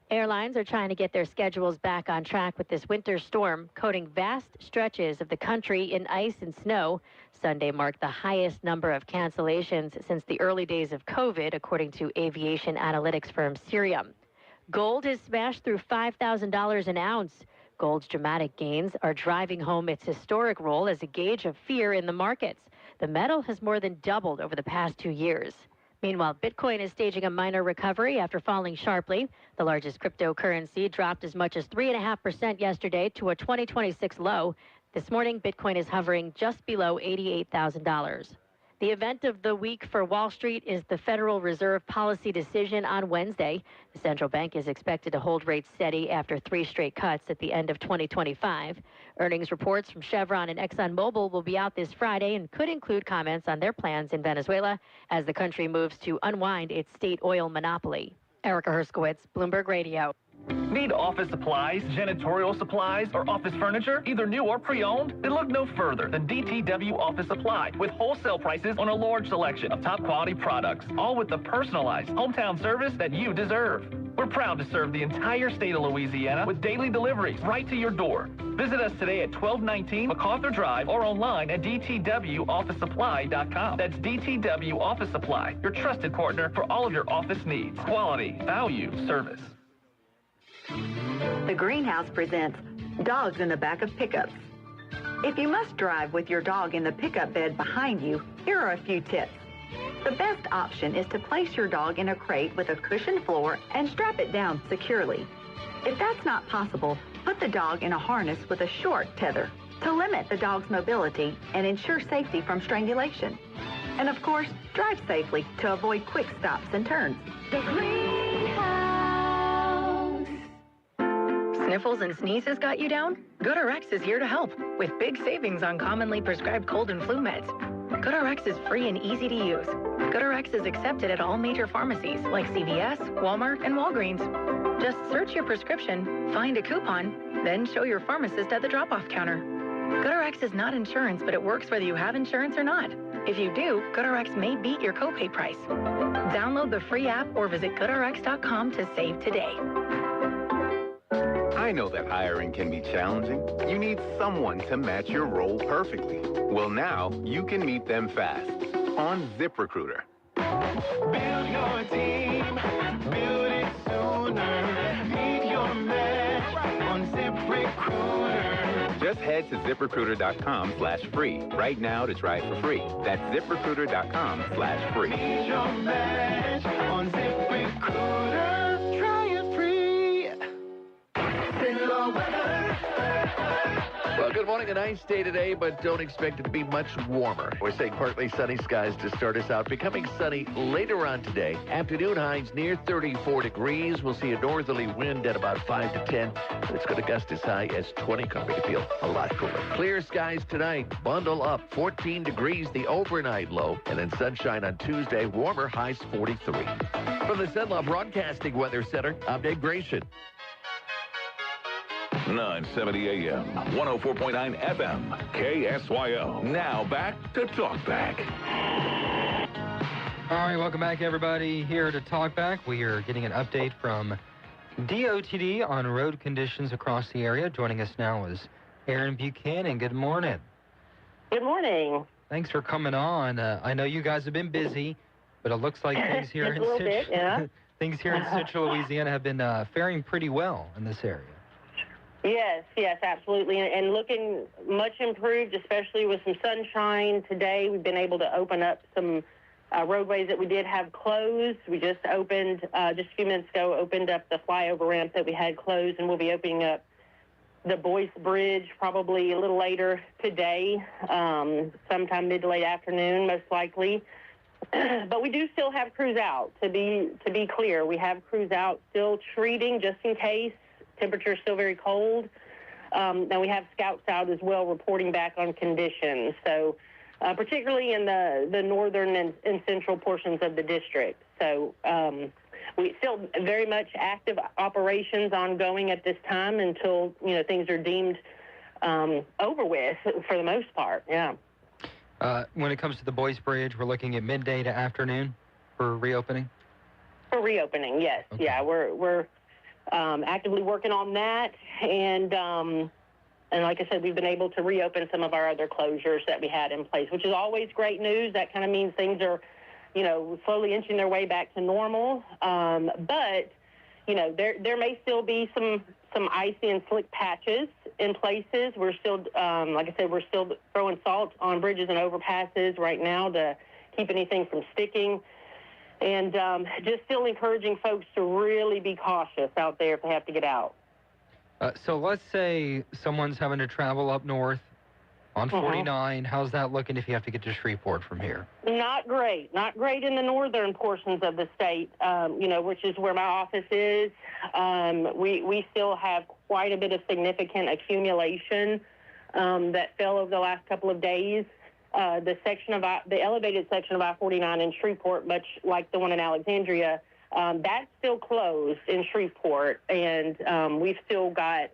S15: Airlines are trying to get their schedules back on track with this winter storm, coating vast stretches of the country in ice and snow. Sunday marked the highest number of cancellations since the early days of COVID, according to aviation analytics firm Cirium. Gold has smashed through $5,000 an ounce. Gold's dramatic gains are driving home its historic role as a gauge of fear in the markets. The metal has more than doubled over the past 2 years. Meanwhile, Bitcoin is staging a minor recovery after falling sharply. The largest cryptocurrency dropped as much as 3.5% yesterday to a 2026 low. This morning, Bitcoin is hovering just below $88,000. The event of the week for Wall Street is the Federal Reserve policy decision on Wednesday. The central bank is expected to hold rates steady after 3 straight cuts at the end of 2025. Earnings reports from Chevron and ExxonMobil will be out this Friday and could include comments on their plans in Venezuela as the country moves to unwind its state oil monopoly. Erica Herskowitz, Bloomberg Radio.
S8: Need office supplies, janitorial supplies, or office furniture, either new or pre-owned? Then look no further than DTW Office Supply, with wholesale prices on a large selection of top quality products, all with the personalized hometown service that you deserve. We're proud to serve the entire state of Louisiana with daily deliveries right to your door. Visit us today at 1219 MacArthur Drive or online at dtwofficesupply.com. That's DTW Office Supply, your trusted partner for all of your office needs. Quality, value, service.
S6: The Greenhouse presents Dogs in the Back of Pickups. If you must drive with your dog in the pickup bed behind you, here are a few tips. The best option is to place your dog in a crate with a cushioned floor and strap it down securely. If that's not possible, put the dog in a harness with a short tether to limit the dog's mobility and ensure safety from strangulation. And of course, drive safely to avoid quick stops and turns. The Greenhouse.
S27: Sniffles and sneezes got you down? GoodRx is here to help with big savings on commonly prescribed cold and flu meds. GoodRx is free and easy to use. GoodRx is accepted at all major pharmacies like CVS, Walmart, and Walgreens. Just search your prescription, find a coupon, then show your pharmacist at the drop-off counter. GoodRx is not insurance, but it works whether you have insurance or not. If you do, GoodRx may beat your copay price. Download the free app or visit GoodRx.com to save today.
S16: I know that hiring can be challenging. You need someone to match your role perfectly. Well, now you can meet them fast on ZipRecruiter.
S17: Build your team, build it sooner. Meet your match on ZipRecruiter.
S16: Just head to ZipRecruiter.com/free right now to try it for free. That's ZipRecruiter.com/free.
S17: Meet your match on ZipRecruiter. Try it free.
S13: Well, good morning. A nice day today, but don't expect it to be much warmer. We're saying partly sunny skies to start us out. Becoming sunny later on today. Afternoon highs near 34 degrees. We'll see a northerly wind at about 5 to 10. It's going to gust as high as 20. Coming to feel a lot cooler. Clear skies tonight. Bundle up. 14 degrees the overnight low. And then sunshine on Tuesday. Warmer highs 43. From the Zenlaw Broadcasting Weather Center, I'm Dave Grayson.
S20: 970 AM, 104.9 FM, KSYO. Now back to Talkback.
S5: All right, welcome back, everybody. Here to Talkback, we are getting an update from DOTD on road conditions across the area. Joining us now is Erin Buchanan. Good morning.
S10: Good morning.
S5: Thanks for coming on. I know you guys have been busy, but it looks like things here in things here in Central Louisiana have been faring pretty well in this area.
S10: Yes, absolutely. And looking much improved, especially with some sunshine today. We've been able to open up some roadways that we did have closed. We just opened, just a few minutes ago, opened up the flyover ramp that we had closed, and we'll be opening up the Boyce Bridge probably a little later today, sometime mid to late afternoon, most likely. But we do still have crews out, to be clear. We have crews out still treating just in case. Temperature is still very cold. And we have scouts out as well reporting back on conditions. So particularly in the northern and central portions of the district. So we still very much active operations ongoing at this time until, things are deemed over with for the most part. Yeah.
S5: When it comes to the Boyce Bridge, we're looking at midday to afternoon for reopening?
S10: For reopening, yes. Okay. Yeah, we're actively working on that, and like I said, we've been able to reopen some of our other closures that we had in place, which is always great news. That kind of means things are, slowly inching their way back to normal. But, there may still be some icy and slick patches in places. We're still, like I said, we're still throwing salt on bridges and overpasses right now to keep anything from sticking. And just still encouraging folks to really be cautious out there if they have to get out.
S5: So let's say someone's having to travel up north on 49. How's that looking if you have to get to Shreveport from here?
S10: Not great. Not great in the northern portions of the state, which is where my office is. We still have quite a bit of significant accumulation that fell over the last couple of days. The elevated section of I-49 in Shreveport, much like the one in Alexandria, that's still closed in Shreveport, and we've still got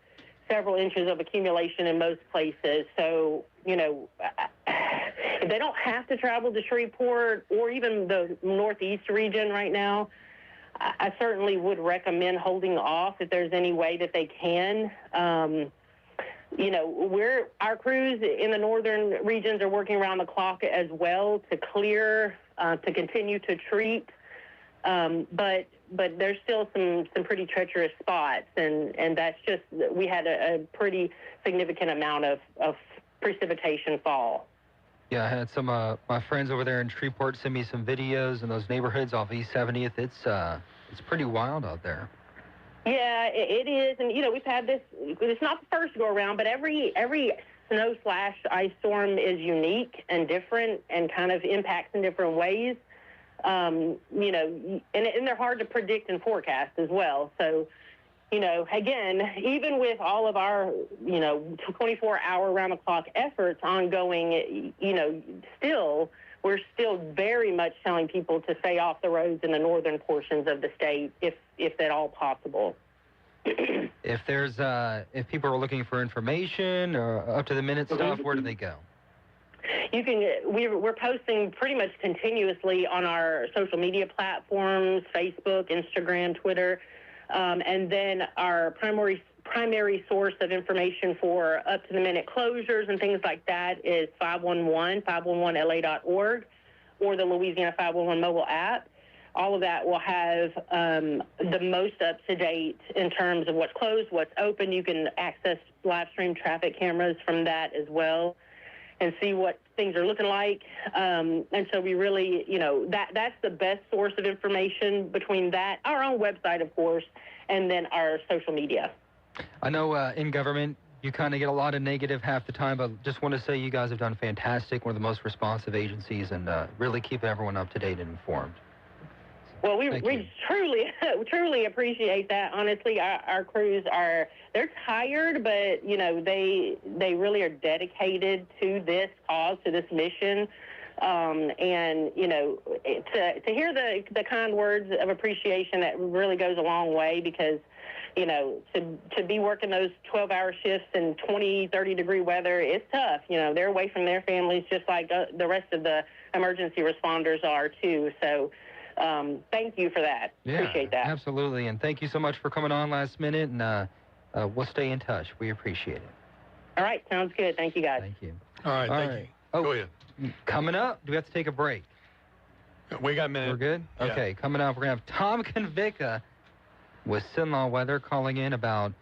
S10: several inches of accumulation in most places. So, if they don't have to travel to Shreveport or even the northeast region right now, I certainly would recommend holding off if there's any way that they can. Our crews in the northern regions are working around the clock as well to clear, to continue to treat. But there's still some pretty treacherous spots, and that's just, we had a pretty significant amount of precipitation fall.
S5: Yeah, I had some my friends over there in Shreveport send me some videos in those neighborhoods off East 70th. It's pretty wild out there.
S10: Yeah, it is, and we've had this. It's not the first go around, but every snow/ice storm is unique and different, and kind of impacts in different ways. And they're hard to predict and forecast as well. So, again, even with all of our 24-hour round-the-clock efforts ongoing, we're still very much telling people to stay off the roads in the northern portions of the state, if at all possible.
S5: If people are looking for information or up-to-the-minute stuff, where do they go?
S10: We're posting pretty much continuously on our social media platforms, Facebook, Instagram, Twitter, and then our primary source of information for up-to-the-minute closures and things like that is 511la.org, or the Louisiana 511 mobile app. All of that will have the most up-to-date in terms of what's closed, what's open. You can access live stream traffic cameras from that as well and see what things are looking like. And so we really, that's the best source of information between that, our own website, of course, and then our social media.
S5: I know in government, you kind of get a lot of negative half the time, but just want to say you guys have done fantastic. One of the most responsive agencies, and really keep everyone up to date and informed.
S10: Well, we truly appreciate that. Honestly, our crews they're tired, but they really are dedicated to this cause, to this mission. And to hear the kind words of appreciation, that really goes a long way, because to be working those 12-hour shifts in 20, 30-degree weather, it's tough. They're away from their families just like the rest of the emergency responders are too. So thank you for that.
S5: Yeah,
S10: appreciate that.
S5: Absolutely. And thank you so much for coming on last minute. And we'll stay in touch. We appreciate it.
S10: All right. Sounds good. Thank you, guys.
S5: Thank you.
S4: All right. Thank you.
S5: Oh,
S4: go ahead.
S5: Coming up, do we have to take a break?
S4: We got a minute.
S5: We're good?
S4: Yeah.
S5: Okay. Coming up, we're going to have Tom Convica with Sinlaw Weather calling in about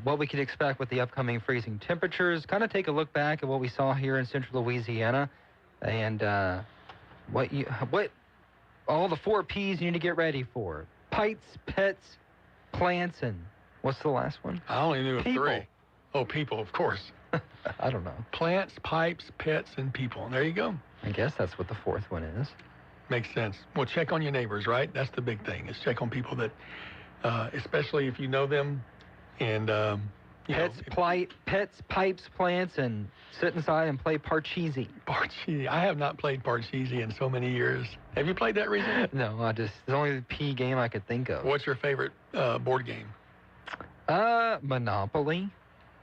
S5: what we can expect with the upcoming freezing temperatures. Kind of take a look back at what we saw here in central Louisiana, and what all the 4 P's you need to get ready for: pipes, pets, plants, and what's the last one?
S4: I only knew
S5: people.
S4: 3. Oh, people, of course.
S5: I don't know.
S4: Plants, pipes, pets, and people. There you go.
S5: I guess that's what the 4th one is.
S4: Makes sense. Well, check on your neighbors, right? That's the big thing, is check on people that, especially if you know them, and
S5: pets, pipes, plants, and sit inside and play Parcheesi.
S4: Parcheesi. I have not played Parcheesi in so many years. Have you played that recently?
S5: No, it's only the P game I could think of.
S4: What's your favorite board game?
S5: Monopoly.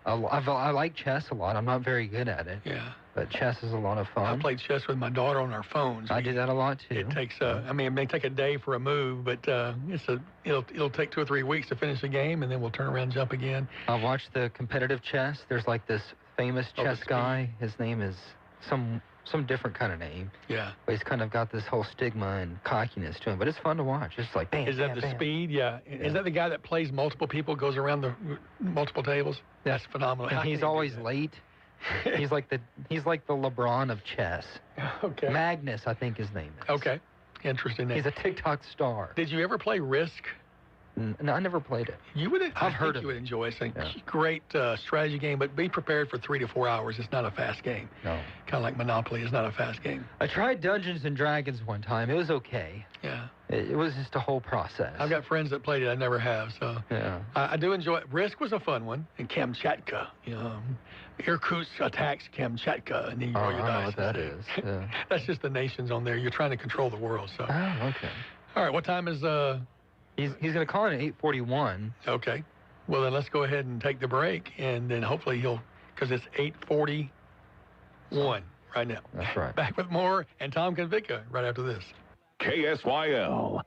S5: I like chess a lot. I'm not very good at it.
S4: Yeah.
S5: But chess is a lot of fun.
S4: I played chess with my daughter on our phones.
S5: I do that a lot too.
S4: It takes it may take a day for a move, but it'll take 2 or 3 weeks to finish the game, and then we'll turn around and jump again.
S5: I've watched the competitive chess. There's like this famous chess guy. His name is some some different kind of name.
S4: Yeah.
S5: But he's kind of got this whole stigma and cockiness to him. But it's fun to watch. It's like bam.
S4: Is that the speed? Yeah. Is that the guy that plays multiple people, goes around the multiple tables? That's phenomenal.
S5: And he's always late. he's like the LeBron of chess.
S4: Okay.
S5: Magnus, I think his name is.
S4: Okay. Interesting name.
S5: He's a TikTok star.
S4: Did you ever play Risk?
S5: No, I never played it.
S4: You would.
S5: I've heard
S4: of it. You would enjoy it. It's a
S5: Yeah.
S4: great strategy game, but be prepared for 3 to 4 hours. It's not a fast game.
S5: No.
S4: Kind of like Monopoly. It's not a fast game.
S5: I tried Dungeons and Dragons one time. It was okay.
S4: Yeah.
S5: It was just a whole process.
S4: I've got friends that played it. I never have. So
S5: Yeah.
S4: I do enjoy it. Risk was a fun one. And Kamchatka. Irkutsk attacks Kamchatka, and then you roll your
S5: I don't know
S4: dice.
S5: what that is. Yeah.
S4: That's just the nations on there. You're trying to control the world. So.
S5: Oh, okay.
S4: All right. What time is
S5: He's going to call in at 8:41.
S4: Okay. Well, then let's go ahead and take the break, and then hopefully because it's 8:41 right now.
S5: That's right.
S4: Back with more and Tom Convica right after this.
S20: KSYL.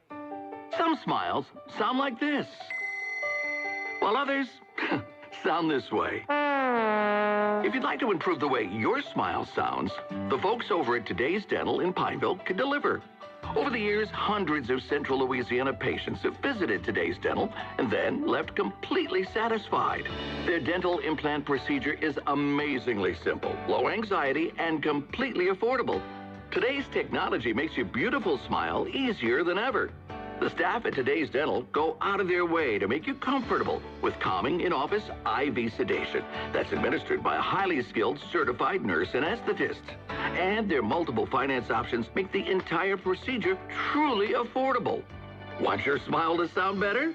S20: Some smiles sound like this, while others sound this way. If you'd like to improve the way your smile sounds, the folks over at Today's Dental in Pineville can deliver. Over the years, hundreds of Central Louisiana patients have visited Today's Dental and then left completely satisfied. Their dental implant procedure is amazingly simple, low anxiety, and completely affordable. Today's technology makes your beautiful smile easier than ever. The staff at Today's Dental go out of their way to make you comfortable with calming in-office IV sedation that's administered by a highly skilled certified nurse anesthetist. And their multiple finance options make the entire procedure truly affordable. Want your smile to sound better?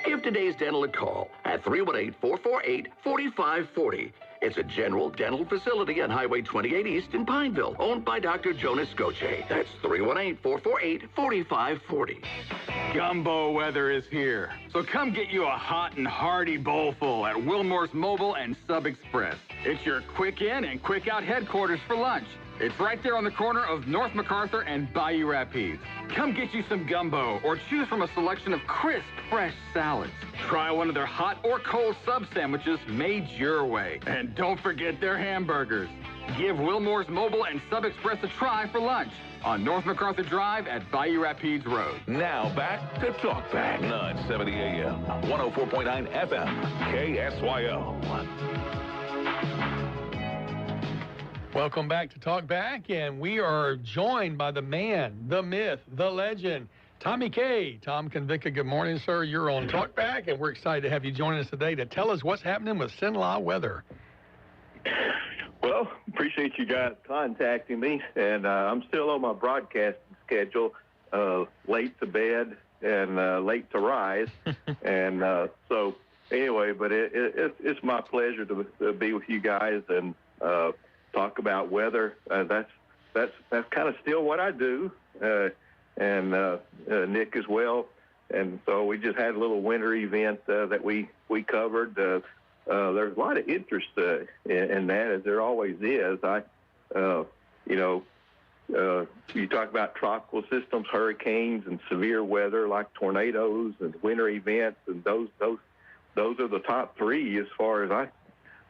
S20: Give Today's Dental a call at 318-448-4540. It's a general dental facility on Highway 28 East in Pineville, owned by Dr. Jonas Goche. That's 318-448-4540.
S18: Gumbo weather is here, so come get you a hot and hearty bowlful at Wilmore's Mobile and Sub Express. It's your quick in and quick out headquarters for lunch. It's right there on the corner of North MacArthur and Bayou Rapides. Come get you some gumbo or choose from a selection of crisp, fresh salads. Try one of their hot or cold sub sandwiches made your way. And don't forget their hamburgers. Give Wilmore's Mobile and Sub Express a try for lunch on North MacArthur Drive at Bayou Rapides Road.
S20: Now back to Talk Back. 970 AM, 104.9 FM, KSYL.
S4: Welcome back to Talk Back, and we are joined by the man, the myth, the legend, Tommy K. Tom Convica. Good morning, sir. You're on Talk Back, and we're excited to have you join us today to tell us what's happening with Cenla weather.
S19: Well, appreciate you guys contacting me, and I'm still on my broadcasting schedule, late to bed and late to rise, and so anyway, but it's my pleasure to be with you guys and talk about weather. That's kind of still what I do, and Nick as well. And so we just had a little winter event that we covered. There's a lot of interest in that, as there always is. You talk about tropical systems, hurricanes, and severe weather like tornadoes and winter events, and those are the top three as far as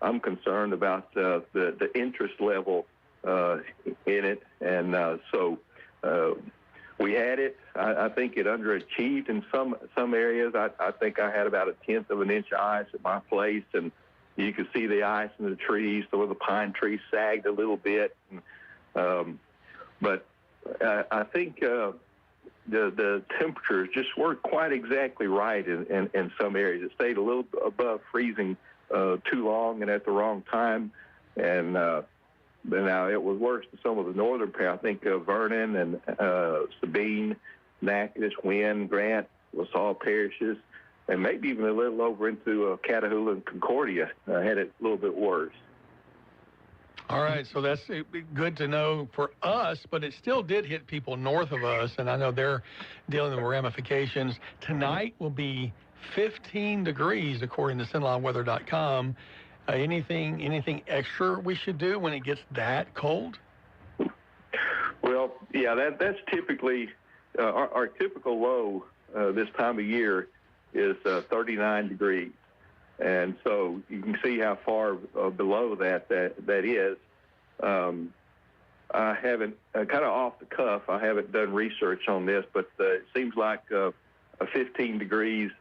S19: I'm concerned about the interest level in it. And so we had it. I think it underachieved in some areas. I think I had about 1/10 of an inch of ice at my place, and you could see the ice in the trees. So the pine trees sagged a little bit. But I think the temperatures just weren't quite exactly right in some areas. It stayed a little above freezing too long and at the wrong time, and now it was worse in some of the northern parts. I think Vernon and Sabine, Natchitoches, Wynn, Grant, LaSalle parishes, and maybe even a little over into Catahoula and Concordia had it a little bit worse.
S4: All right, so that's good to know for us, but it still did hit people north of us, and I know they're dealing with ramifications. Tonight will be 15 degrees, according to SendLineWeather.com. Anything extra we should do when it gets that cold?
S19: Well, yeah, that's typically our typical low this time of year is 39 degrees. And so you can see how far below that is. I haven't, kind of off the cuff, I haven't done research on this, but it seems like a 15 degrees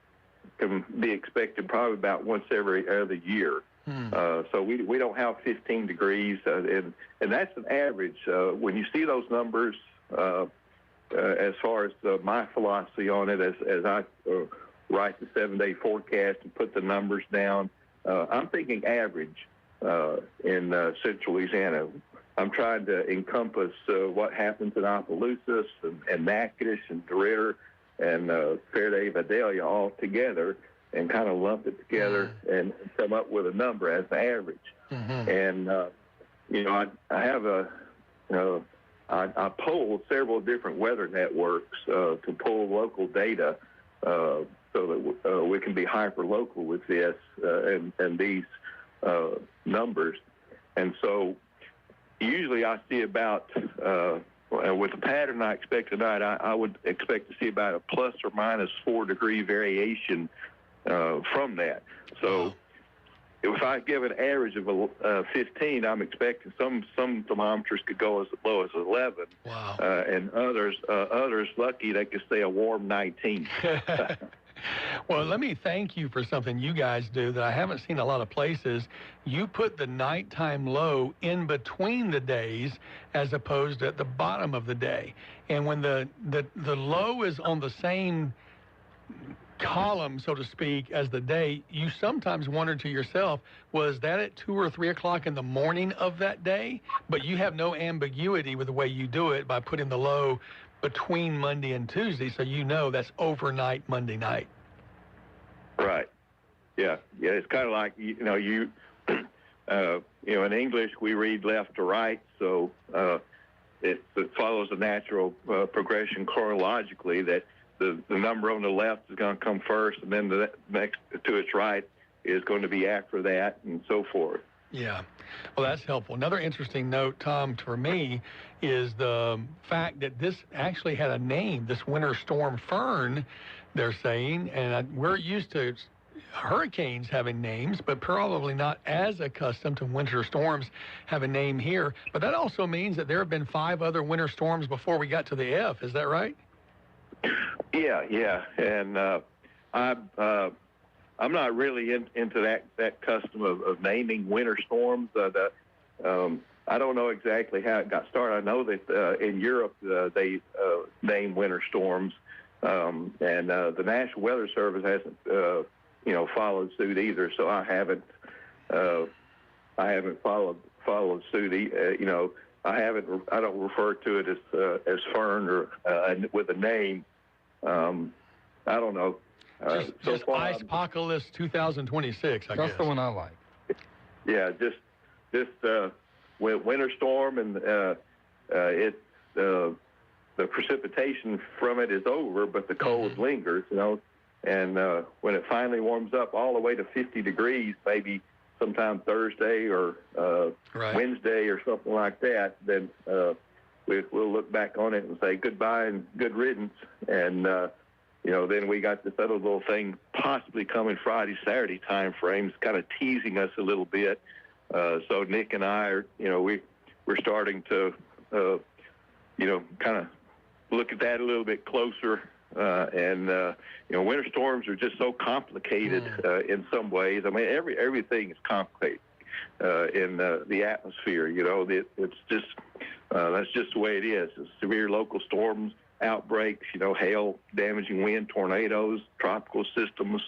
S19: can be expected probably about once every other year. So we don't have 15 degrees, and that's an average. When you see those numbers, as far as my philosophy on it, as I write the 7-day forecast and put the numbers down, I'm thinking average in Central Louisiana. I'm trying to encompass what happens in Opelousas and Natchitoches and DeRidder and Faraday, Vidalia all together, and kind of lump it together and come up with a number as the average. And, I have I polled several different weather networks to pull local data so that we can be hyper-local with this and these numbers. And so usually I see about, with the pattern I expect tonight, I would expect to see about a plus or minus 4 degree variation from that. So if I give an average of 15, I'm expecting some thermometers could go as low as 11.
S4: Wow.
S19: And others lucky they could stay a warm 19.
S4: Well, let me thank you for something you guys do that I haven't seen a lot of places. You put the nighttime low in between the days as opposed to at the bottom of the day. And when the low is on the same column, so to speak, as the day, you sometimes wonder to yourself, was that at 2 or 3 o'clock in the morning of that day? But you have no ambiguity with the way you do it by putting the low between Monday and Tuesday, so you know that's overnight Monday night.
S19: Right. Yeah. It's kind of like in English we read left to right, so it follows a natural progression chronologically that the number on the left is going to come first, and then the next to its right is going to be after that, and so forth.
S4: Yeah. Well, that's helpful. Another interesting note, Tom, for me, is the fact that this actually had a name, this winter storm Fern, they're saying, and we're used to hurricanes having names, but probably not as accustomed to winter storms have a name here. But that also means that there have been 5 other winter storms before we got to the F. Is that right?
S19: Yeah. And I'm not really into that custom of naming winter storms. I don't know exactly how it got started. I know that in Europe they name winter storms, and the National Weather Service hasn't followed suit either. So I haven't followed suit. I don't refer to it as Fern or with a name. I don't know.
S4: Just Icepocalypse 2026, I guess.
S5: That's the one I like.
S19: Yeah, just winter storm, and the precipitation from it is over, but the cold lingers, and when it finally warms up all the way to 50 degrees, maybe sometime Thursday or Wednesday or something like that, then we'll look back on it and say goodbye and good riddance, and then we got this other little thing possibly coming Friday, Saturday time frames, kind of teasing us a little bit. So Nick and I are, we're starting to, kind of look at that a little bit closer. And winter storms are just so complicated in some ways. I mean, everything is complicated in the atmosphere. It's just that's just the way it is. It's severe local storms, outbreaks, hail, damaging wind, tornadoes, tropical systems,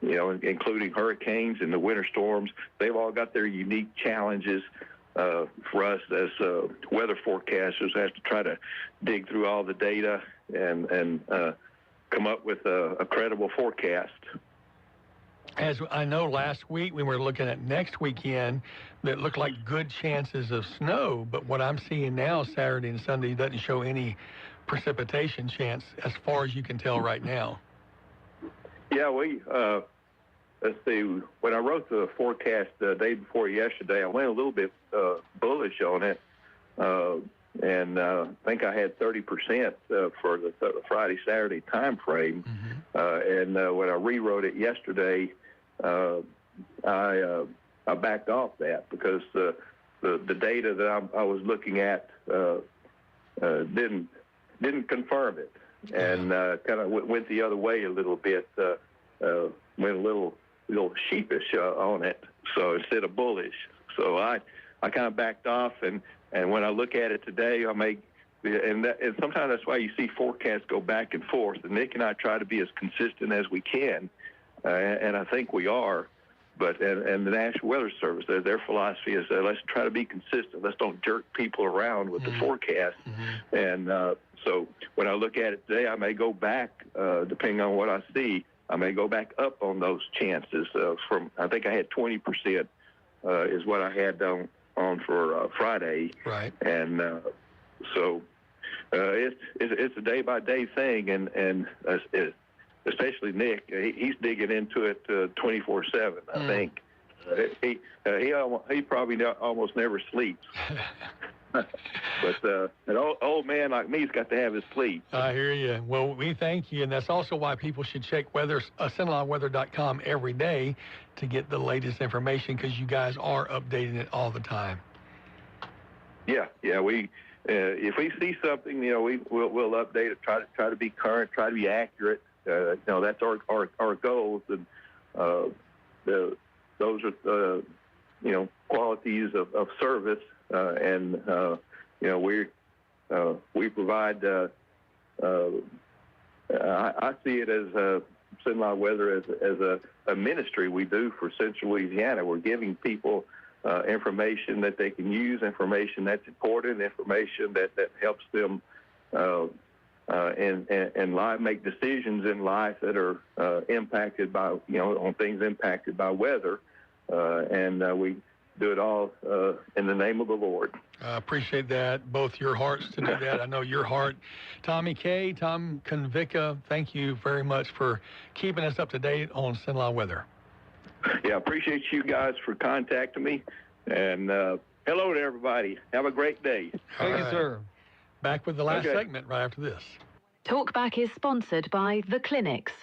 S19: including hurricanes and the winter storms. They've all got their unique challenges. For us as weather forecasters, have to try to dig through all the data and come up with a credible forecast.
S4: As I know, last week we were looking at next weekend that looked like good chances of snow, but what I'm seeing now, Saturday and Sunday, doesn't show any precipitation chance as far as you can tell right now. Yeah,
S19: let's see, when I wrote the forecast the day before yesterday, I went a little bit bullish on it, and I think I had 30% for the Friday, Saturday time frame. And when I rewrote it yesterday, I backed off that because the data that I was looking at didn't confirm it, and kind of went the other way a little bit. Went a little sheepish on it, so instead of bullish. So I kind of backed off, and when I look at it today, I may. And sometimes that's why you see forecasts go back and forth. And Nick and I try to be as consistent as we can, and I think we are. But and the National Weather Service, their philosophy is let's try to be consistent. Let's don't jerk people around with the forecast. And so when I look at it today, I may go back, depending on what I see. I may go back up on those chances. From I think I had 20% is what I had on for Friday.
S4: Right.
S19: And so. It's a day-by-day thing, and especially Nick, he's digging into it 24/7. I think he probably almost never sleeps. But an old man like me's got to have his sleep.
S4: I hear you. Well, we thank you, and that's also why people should check CenterlineWeather.com every day to get the latest information, because you guys are updating it all the time.
S19: Yeah, we. If we see something, we'll update it. Try to be current. Try to be accurate. That's our goals, and those are qualities of service. And we provide. I see it as Centerline Weather as a ministry we do for Central Louisiana. We're giving people information that they can use, information that's important, information that helps them in life, make decisions in life that are impacted by, on things impacted by weather. And we do it all in the name of the Lord.
S4: I appreciate that, both your hearts to do that. I know your heart. Tommy K., Tom Convica, thank you very much for keeping us up to date on Centerline Weather.
S19: Yeah, I appreciate you guys for contacting me. And hello to everybody. Have a great day.
S4: Thank you, sir. Back with the last segment right after this.
S14: Talkback is sponsored by The Clinics.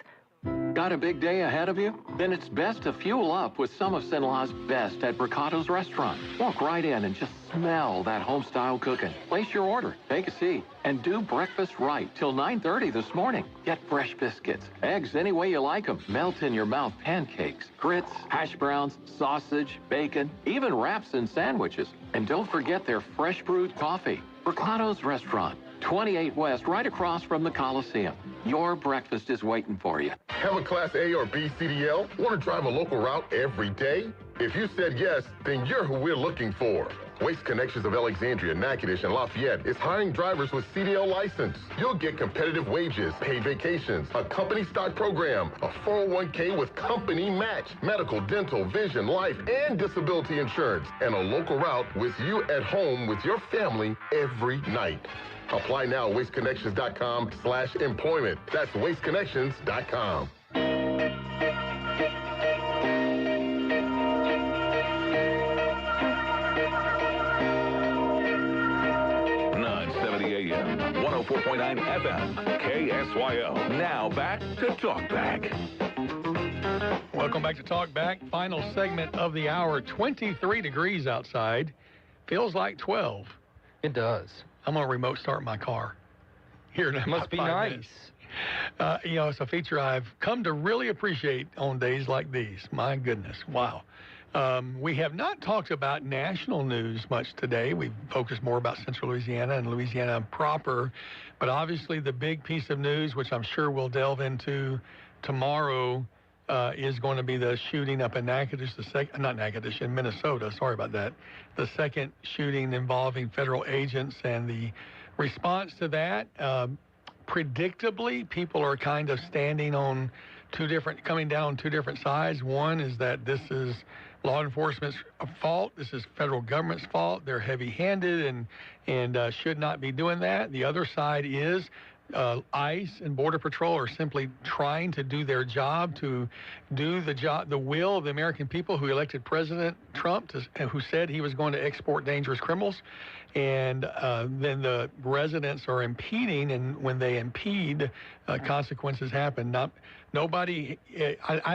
S2: Got a big day ahead of you? Then it's best to fuel up with some of Centerline's best at Bricato's Restaurant. Walk right in and just smell that home-style cooking. Place your order, take a seat, and do breakfast right till 9:30 this morning. Get fresh biscuits, eggs any way you like them, melt-in-your-mouth pancakes, grits, hash browns, sausage, bacon, even wraps and sandwiches. And don't forget their fresh brewed coffee. Bricato's Restaurant, 28 West, right across from the Coliseum. Your breakfast is waiting for you.
S9: Have a Class A or B CDL? Want to drive a local route every day? If you said yes, then you're who we're looking for. Waste Connections of Alexandria, Natchitoches, and Lafayette is hiring drivers with CDL license. You'll get competitive wages, paid vacations, a company stock program, a 401k with company match, medical, dental, vision, life, and disability insurance, and a local route with you at home with your family every night. Apply now at wasteconnections.com/employment. That's wasteconnections.com.
S21: 104.9 FM, KSYO. Now back to Talkback.
S4: Welcome back to Talkback. Final segment of the hour. 23 degrees outside. Feels like 12.
S5: It does.
S4: I'm going to remote start my car. Here in about
S5: Must be
S4: 5
S5: nice.
S4: minutes. It's a feature I've come to really appreciate on days like these. My goodness. Wow. We have not talked about national news much today. We've focused more about Central Louisiana and Louisiana proper. But obviously the big piece of news, which I'm sure we'll delve into tomorrow, is going to be the shooting up in Natchitoches, in Minnesota. Sorry about that. The second shooting involving federal agents, and the response to that. Predictably, people are kind of standing on coming down on two different sides. One is that this is law enforcement's fault. This is federal government's fault. They're heavy-handed and should not be doing that. The other side is ICE and Border Patrol are simply trying to do their job, to do the will of the American people who elected President Trump, who said he was going to export dangerous criminals. And then the residents are impeding, and when they impede, consequences happen. I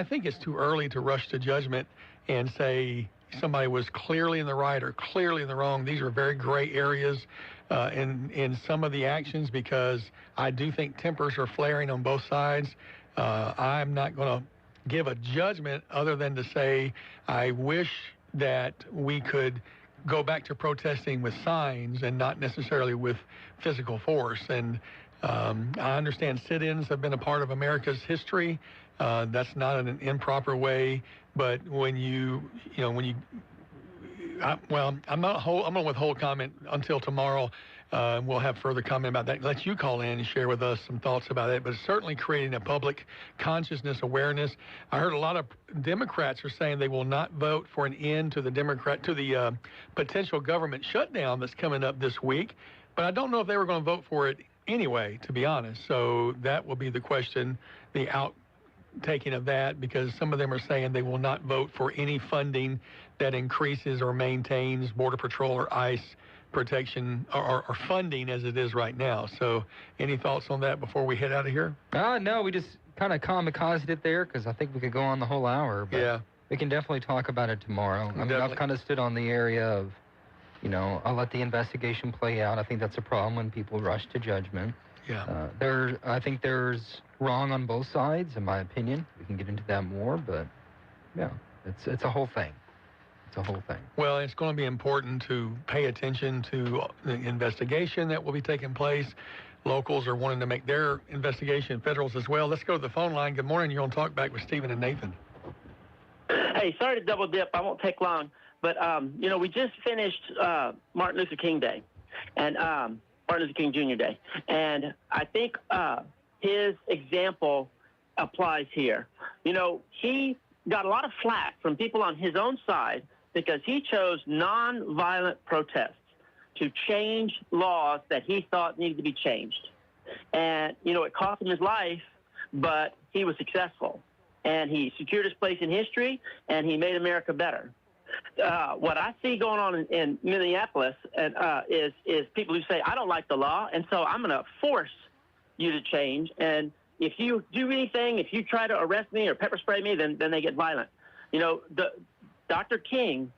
S4: think it's too early to rush to judgment and say somebody was clearly in the right or clearly in the wrong. These are very gray areas in some of the actions, because I do think tempers are flaring on both sides. I'm not going to give a judgment other than to say I wish that we could go back to protesting with signs and not necessarily with physical force. And I understand sit-ins have been a part of America's history. That's not in an improper way, but I'm going to withhold comment until tomorrow. We'll have further comment about that. Let you call in and share with us some thoughts about it, but it's certainly creating a public consciousness awareness. I heard a lot of Democrats are saying they will not vote for an end to the potential government shutdown that's coming up this week, but I don't know if they were going to vote for it anyway, to be honest. So that will be the question, the outtaking of that, because some of them are saying they will not vote for any funding that increases or maintains Border Patrol or ICE protection or funding as it is right now. So any thoughts on that before we head out of here?
S5: No, we just kind of kamikazed it there because I think we could go on the whole hour. But
S4: yeah.
S5: We can definitely talk about it tomorrow. I mean, I've kind of stood on the area of, I'll let the investigation play out. I think that's a problem when people rush to judgment.
S4: Yeah.
S5: I think there's wrong on both sides, in my opinion. We can get into that more, but yeah, it's a whole thing. It's a whole thing.
S4: Well, it's going to be important to pay attention to the investigation that will be taking place. Locals are wanting to make their investigation, federals as well. Let's go to the phone line. Good morning. You're on Talk Back with Stephen and Nathan.
S7: Hey, sorry to double dip. I won't take long. But, we just finished Martin Luther King Day and Martin Luther King Jr. Day. And I think his example applies here. He got a lot of flack from people on his own side because he chose nonviolent protests to change laws that he thought needed to be changed. And, it cost him his life, but he was successful. And he secured his place in history, and he made America better. What I see going on in Minneapolis is people who say, I don't like the law, and so I'm going to force you to change. And if you do anything, if you try to arrest me or pepper spray me, then they get violent. Dr. King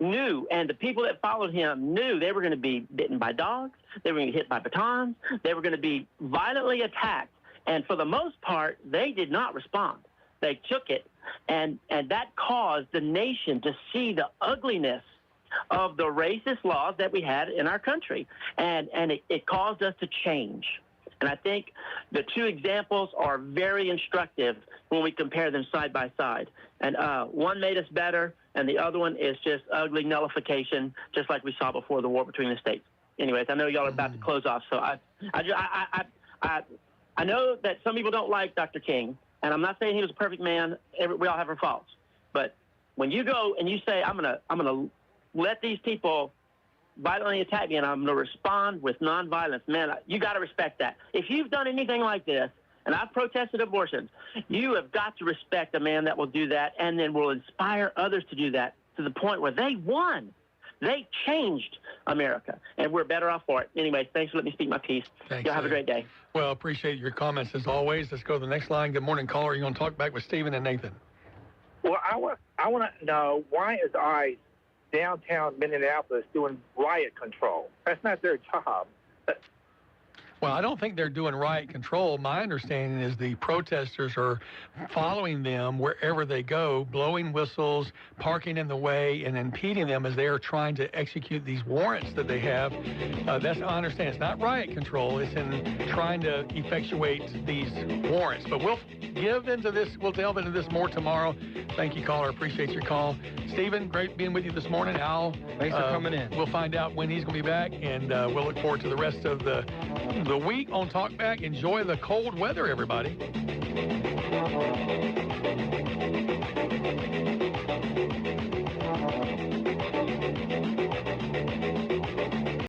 S7: knew, and the people that followed him knew they were going to be bitten by dogs, they were going to get hit by batons, they were going to be violently attacked. And for the most part, they did not respond. They took it, and that caused the nation to see the ugliness of the racist laws that we had in our country, and it caused us to change. And I think the two examples are very instructive when we compare them side by side. And one made us better, and the other one is just ugly nullification, just like we saw before the war between the states. Anyways, I know y'all are about to close off, so I know that some people don't like Dr. King, and I'm not saying he was a perfect man. We all have our faults. But when you go and you say, I'm gonna let these people violently attack me and I'm going to respond with nonviolence, man, you got to respect that. If you've done anything like this, and I've protested abortions, you have got to respect a man that will do that and then will inspire others to do that to the point where they won. They changed America, and we're better off for it. Anyway, thanks for letting me speak my piece.
S4: Thanks,
S7: y'all have a great day.
S4: Well, appreciate your comments as always. Let's go to the next line. Good morning, caller. You're going to Talk Back with Stephen and Nathan.
S11: Well, I want to know, why is ICE downtown Minneapolis doing riot control? That's not their job.
S4: Well, I don't think they're doing riot control. My understanding is the protesters are following them wherever they go, blowing whistles, parking in the way, and impeding them as they are trying to execute these warrants that they have. That's I understand. It's not riot control. It's in trying to effectuate these warrants. But we'll delve into this more tomorrow. Thank you, caller. Appreciate your call. Stephen, great being with you this morning. Al,
S5: thanks for coming in.
S4: We'll find out when he's going to be back, and we'll look forward to the rest of the week on Talkback. Enjoy the cold weather, everybody.